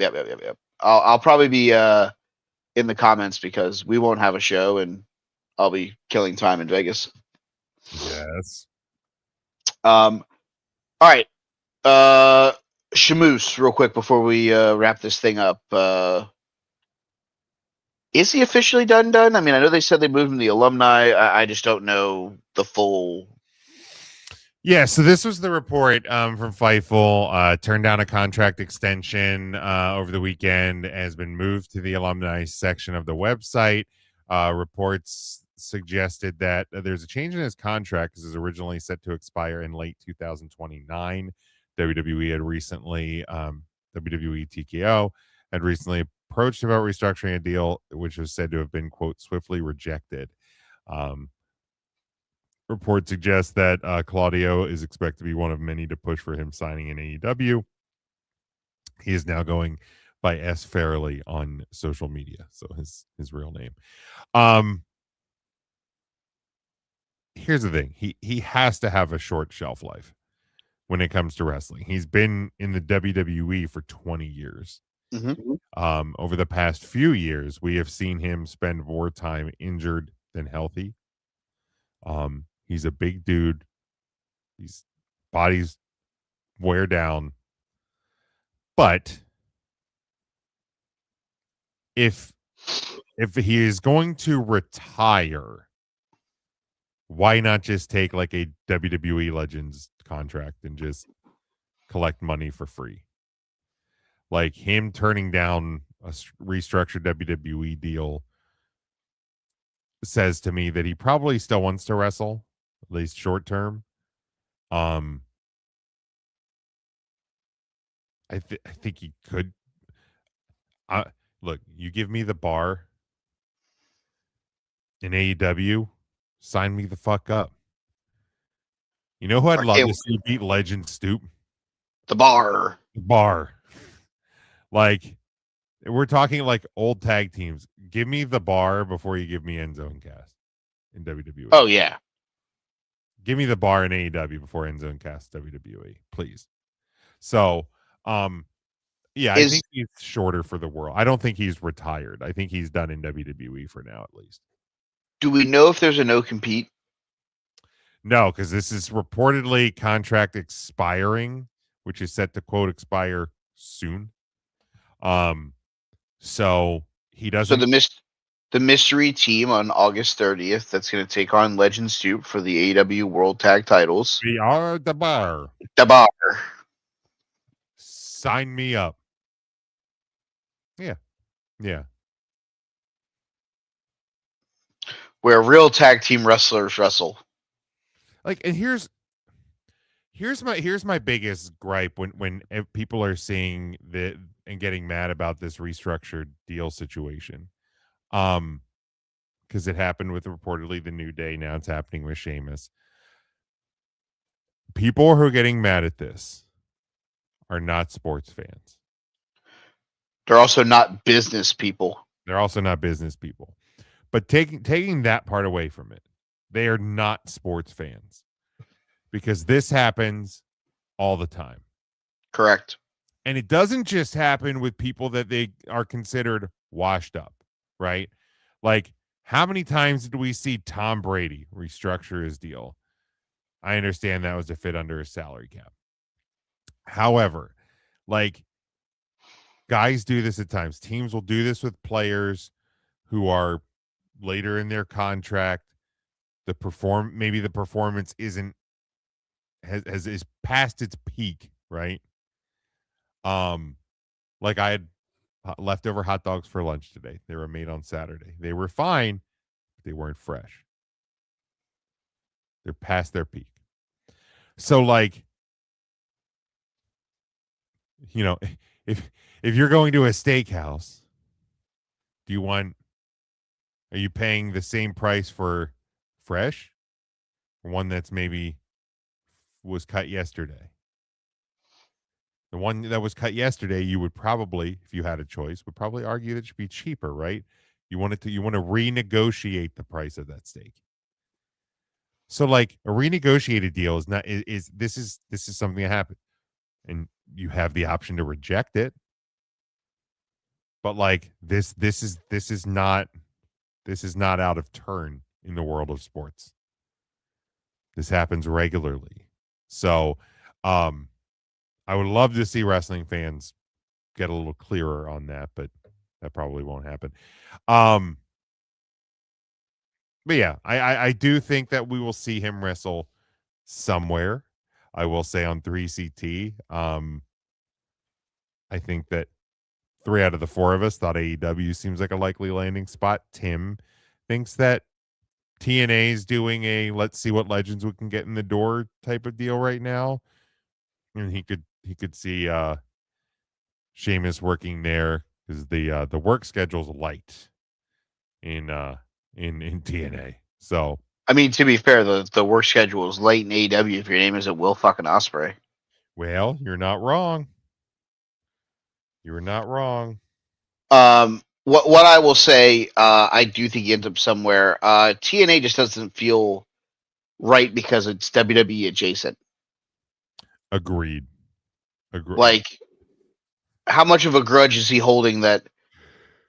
Speaker 1: I'll probably be in the comments because we won't have a show and I'll be killing time in Vegas.
Speaker 2: Yes.
Speaker 1: All right. Shamoose, real quick before we wrap this thing up. Is he officially done? I mean, I know they said they moved him to the alumni. I just don't know the full.
Speaker 2: Yeah, so this was the report from Fightful. Turned down a contract extension over the weekend, has been moved to the alumni section of the website. Reports suggested that there's a change in his contract because it was originally set to expire in late 2029. WWE had recently, WWE TKO had recently approached about restructuring a deal, which was said to have been, quote, swiftly rejected. Report suggests that Claudio is expected to be one of many to push for him signing in AEW. He is now going by S. Fairley on social media, so his real name. Here's the thing: he has to have a short shelf life when it comes to wrestling. He's been in the WWE for 20 years.
Speaker 1: Mm-hmm.
Speaker 2: Over the past few years, we have seen him spend more time injured than healthy. He's a big dude. His body's wear down. But if if he is going to retire, why not just take like a WWE Legends contract and just collect money for free? Like him turning down a restructured WWE deal says to me that he probably still wants to wrestle, at least short term. I think he could. Look, you give me the bar in AEW, sign me the fuck up. You know who I'd love to see beat Legend Stoop?
Speaker 1: The Bar.
Speaker 2: The Bar. Like, we're talking like old tag teams. Give me the Bar before you give me Enzo and Cass in WWE.
Speaker 1: Oh, yeah.
Speaker 2: Give me the Bar in AEW before Enzo and Cass WWE, please. So, yeah, I think he's shorter for the world. I don't think he's retired. I think he's done in WWE for now, at least.
Speaker 1: Do we know if there's a no compete?
Speaker 2: No, because this is reportedly contract expiring, which is set to quote expire soon. So he doesn't.
Speaker 1: So the mystery team on August 30th that's going to take on Legend Stoop for the AEW World Tag Titles.
Speaker 2: We are the Bar.
Speaker 1: The Bar.
Speaker 2: Sign me up. Yeah.
Speaker 1: Where real tag team wrestlers wrestle.
Speaker 2: Like, and here's my biggest gripe when people are seeing that and getting mad about this restructured deal situation. Because it happened with reportedly the New Day, now it's happening with Sheamus. People who are getting mad at this are not sports fans.
Speaker 1: They're also not business people.
Speaker 2: They're also not business people. But taking that part away from it, they are not sports fans. Because this happens all the time.
Speaker 1: Correct.
Speaker 2: And it doesn't just happen with people that they are considered washed up, right? Like, how many times did we see Tom Brady restructure his deal? I understand that was to fit under his salary cap. However, like, guys do this at times. Teams will do this with players who are later in their contract. Maybe the performance isn't is past its peak, right? Like I had leftover hot dogs for lunch today. They were made on Saturday. They were fine, but they weren't fresh. They're past their peak. So, like, you know, if you're going to a steakhouse, are you paying the same price for fresh or one that's maybe was cut yesterday? The one that was cut yesterday, you would probably, if you had a choice, would probably argue that it should be cheaper, right? You want to renegotiate the price of that steak. So, like, a renegotiated deal this is something that happened, and you have the option to reject it. But like this is not out of turn in the world of sports. This happens regularly. So, I would love to see wrestling fans get a little clearer on that, but that probably won't happen. But yeah, I do think that we will see him wrestle somewhere. I will say on 3CT. I think that 3 out of the 4 of us thought AEW seems like a likely landing spot. Tim thinks that TNA is doing a let's see what legends we can get in the door type of deal right now. And he could see Sheamus working there because the work schedule's light in TNA. So
Speaker 1: I mean, to be fair, the work schedule is late in AEW if your name isn't Will fucking Ospreay.
Speaker 2: Well, you're not wrong. You're not wrong.
Speaker 1: What I will say, I do think he ends up somewhere. TNA just doesn't feel right because it's WWE adjacent.
Speaker 2: Agreed.
Speaker 1: Like, how much of a grudge is he holding that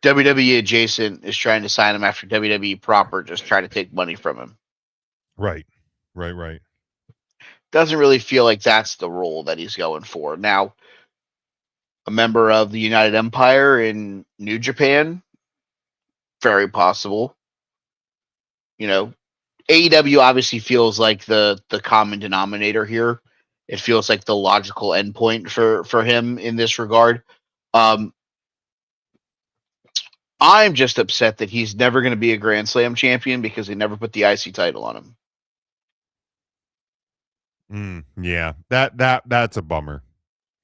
Speaker 1: WWE adjacent is trying to sign him after WWE proper just try to take money from him?
Speaker 2: Right.
Speaker 1: Doesn't really feel like that's the role that he's going for. Now, a member of the United Empire in New Japan, very possible. You know, AEW obviously feels like the common denominator here. It feels like the logical endpoint for him in this regard. I'm just upset that he's never going to be a Grand Slam champion because they never put the IC title on him.
Speaker 2: Yeah, that's a bummer.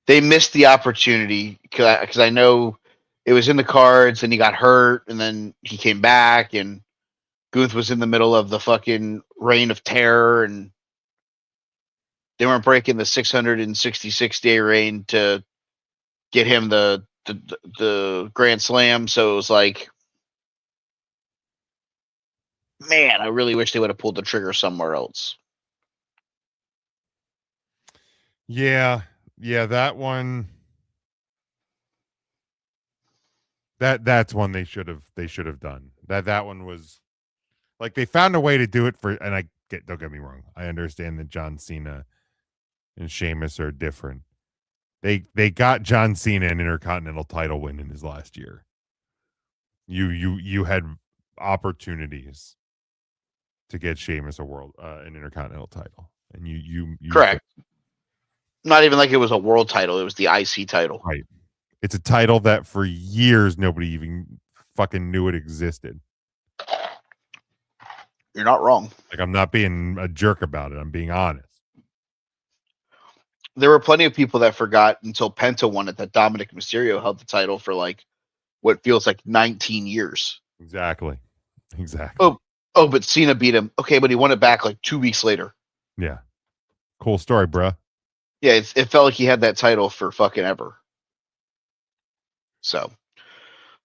Speaker 1: They missed the opportunity because I know it was in the cards and he got hurt and then he came back and Guth was in the middle of the fucking reign of terror and they weren't breaking the 666 day reign to get him the Grand Slam. So it was like, man, I really wish they would have pulled the trigger somewhere else.
Speaker 2: Yeah, that one. That's one they should have done. That one was like they found a way to do it for, and don't get me wrong, I understand that John Cena and Sheamus are different. They got John Cena an Intercontinental title win in his last year. You had opportunities to get Sheamus an Intercontinental title, and you
Speaker 1: correct. Not even like it was a world title; it was the IC title.
Speaker 2: Right. It's a title that for years nobody even fucking knew it existed.
Speaker 1: You're not wrong.
Speaker 2: Like, I'm not being a jerk about it. I'm being honest.
Speaker 1: There were plenty of people that forgot until Penta won it that Dominic Mysterio held the title for like what feels like 19 years.
Speaker 2: Exactly.
Speaker 1: Oh, but Cena beat him. Okay, but he won it back like 2 weeks later.
Speaker 2: Yeah. Cool story, bruh.
Speaker 1: Yeah, it felt like he had that title for fucking ever. So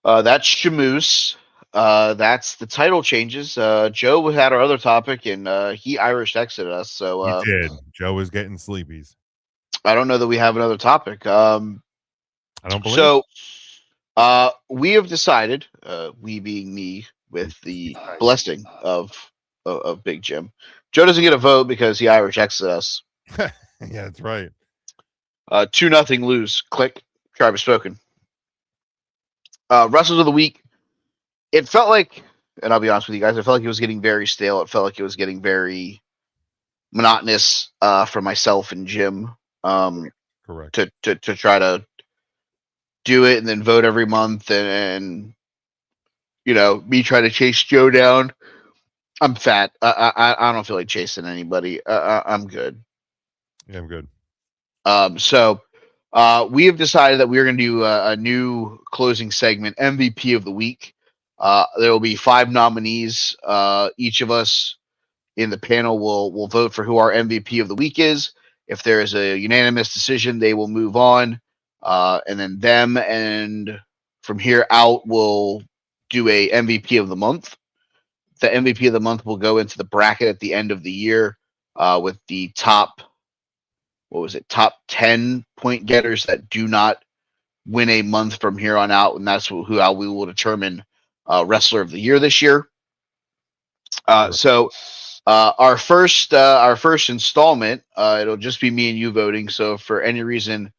Speaker 1: that's Shamoose. That's the title changes. Joe had our other topic, and he Irish exited us. So
Speaker 2: he did. Joe was getting sleepies.
Speaker 1: I don't know that we have another topic.
Speaker 2: I don't believe.
Speaker 1: So we have decided, we being me, with the blessing of Big Jim. Joe doesn't get a vote because he Irish exited us.
Speaker 2: Yeah, that's right.
Speaker 1: 2-0 lose. Click. Travis spoken. Wrestlers of the week. It felt like, and I'll be honest with you guys, I felt like it was getting very stale. It felt like it was getting very monotonous for myself and Jim.
Speaker 2: Correct.
Speaker 1: To try to do it and then vote every month and you know, me try to chase Joe down. I'm fat. I don't feel like chasing anybody. I'm good.
Speaker 2: Yeah, I'm good.
Speaker 1: So we have decided that we're going to do a new closing segment, MVP of the week. There will be 5 nominees. Each of us in the panel will vote for who our MVP of the week is. If there is a unanimous decision, they will move on. And then them and from here out, we'll do a MVP of the month. The MVP of the month will go into the bracket at the end of the year with the top 10 point getters that do not win a month from here on out, and that's how we will determine wrestler of the year this year. So our first installment, it'll just be me and you voting. So if for any reason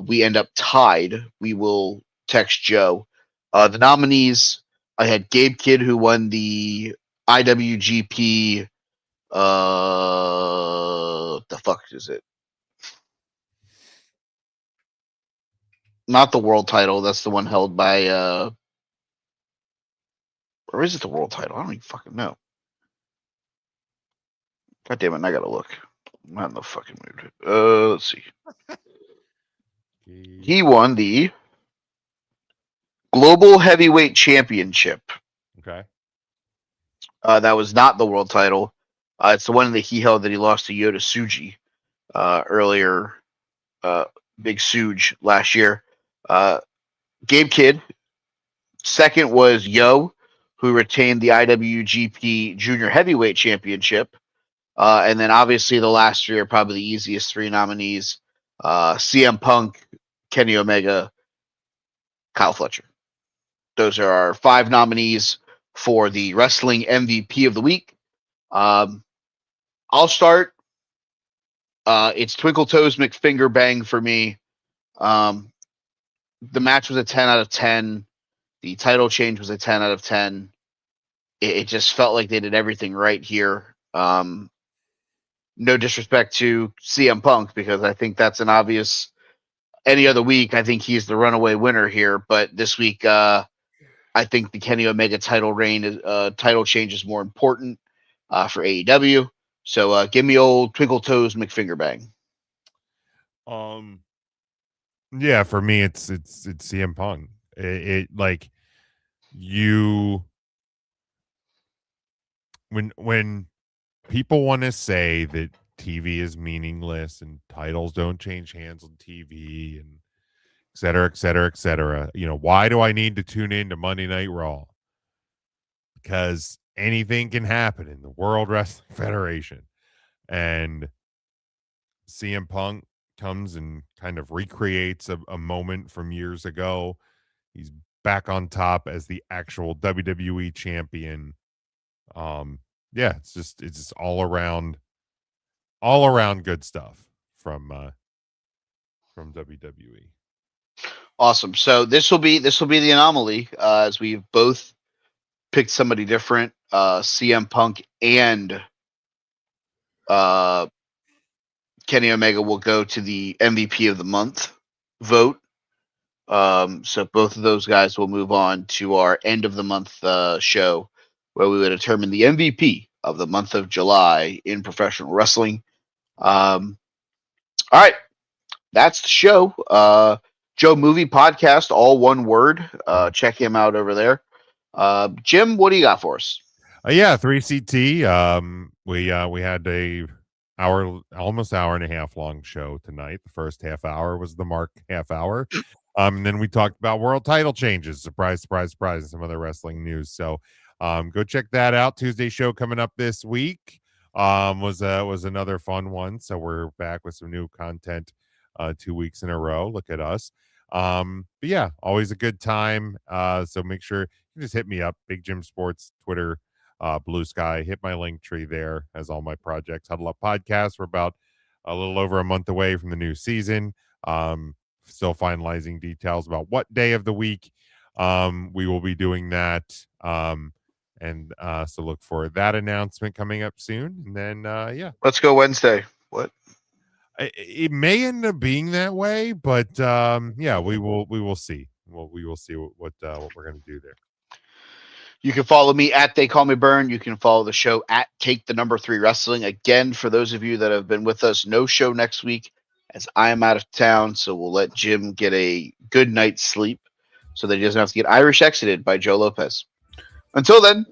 Speaker 1: we end up tied, we will text Joe. The nominees, I had Gabe Kidd, who won the IWGP. The fuck is it? Not the world title. That's the one held by. Or is it the world title? I don't even fucking know. God damn it! I gotta look. I'm not in the fucking mood. Let's see. He won the Global Heavyweight Championship.
Speaker 2: Okay.
Speaker 1: That was not the world title. It's the one that he held that he lost to Yota Tsuji earlier. Big Suge last year. Gabe Kidd. Second was Yo, who retained the IWGP Junior Heavyweight Championship. And then obviously the last 3 are probably the easiest 3 nominees. CM Punk, Kenny Omega, Kyle Fletcher. Those are our 5 nominees for the Wrestling MVP of the week. I'll start. It's Twinkle Toes McFinger Bang for me. The match was a 10 out of 10. The title change was a 10 out of 10. It just felt like they did everything right here. No disrespect to CM Punk, because I think that's an obvious. Any other week, I think he's the runaway winner here. But this week, I think the Kenny Omega title change is more important for AEW. So give me old Twinkle Toes McFingerbang.
Speaker 2: Yeah, for me, it's CM Punk. It like you when people want to say that TV is meaningless and titles don't change hands on TV and et cetera, et cetera, et cetera. You know, why do I need to tune in to Monday Night Raw? Because anything can happen in the World Wrestling Federation. And CM Punk comes and kind of recreates a moment from years ago. He's back on top as the actual WWE champion. Yeah, it's just all around good stuff from WWE.
Speaker 1: Awesome. So this will be the anomaly, as we've both picked somebody different. CM Punk and Kenny Omega will go to the MVP of the month vote. So both of those guys will move on to our end of the month show, where we will determine the MVP of the month of July in professional wrestling. All right, that's the show. Joe Movie Podcast, all one word. Check him out over there. Jim, what do you got for us?
Speaker 2: Yeah, 3CT. We had a almost hour and a half long show tonight. The first half hour was the mark half hour. And then we talked about world title changes. Surprise, surprise, surprise, and some other wrestling news. So go check that out. Tuesday show coming up this week was another fun one. So we're back with some new content 2 weeks in a row. Look at us. But yeah, always a good time. So make sure you just hit me up, Big Jim Sports, Twitter, Blue Sky. Hit my link tree there as all my projects. Huddle Up Podcast. We're about a little over a month away from the new season. Still finalizing details about what day of the week we will be doing that. And so look for that announcement coming up soon. And then yeah,
Speaker 1: Let's go Wednesday. What?
Speaker 2: It may end up being that way, but yeah, we will see. We will see what we're going to do there.
Speaker 1: You can follow me at They Call Me Burn. You can follow the show at Take the Number 3 Wrestling. Again, for those of you that have been with us, no show next week as I am out of town. So we'll let Jim get a good night's sleep so that he doesn't have to get Irish exited by Joe Lopez. Until then,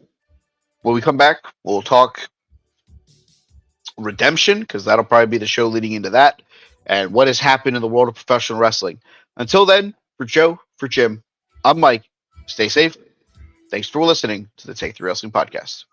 Speaker 1: when we come back, we'll talk Redemption, because that'll probably be the show leading into that, and what has happened in the world of professional wrestling. Until then, for Joe, for Jim, I'm Mike. Stay safe. Thanks for listening to the Take 3 Wrestling Podcast.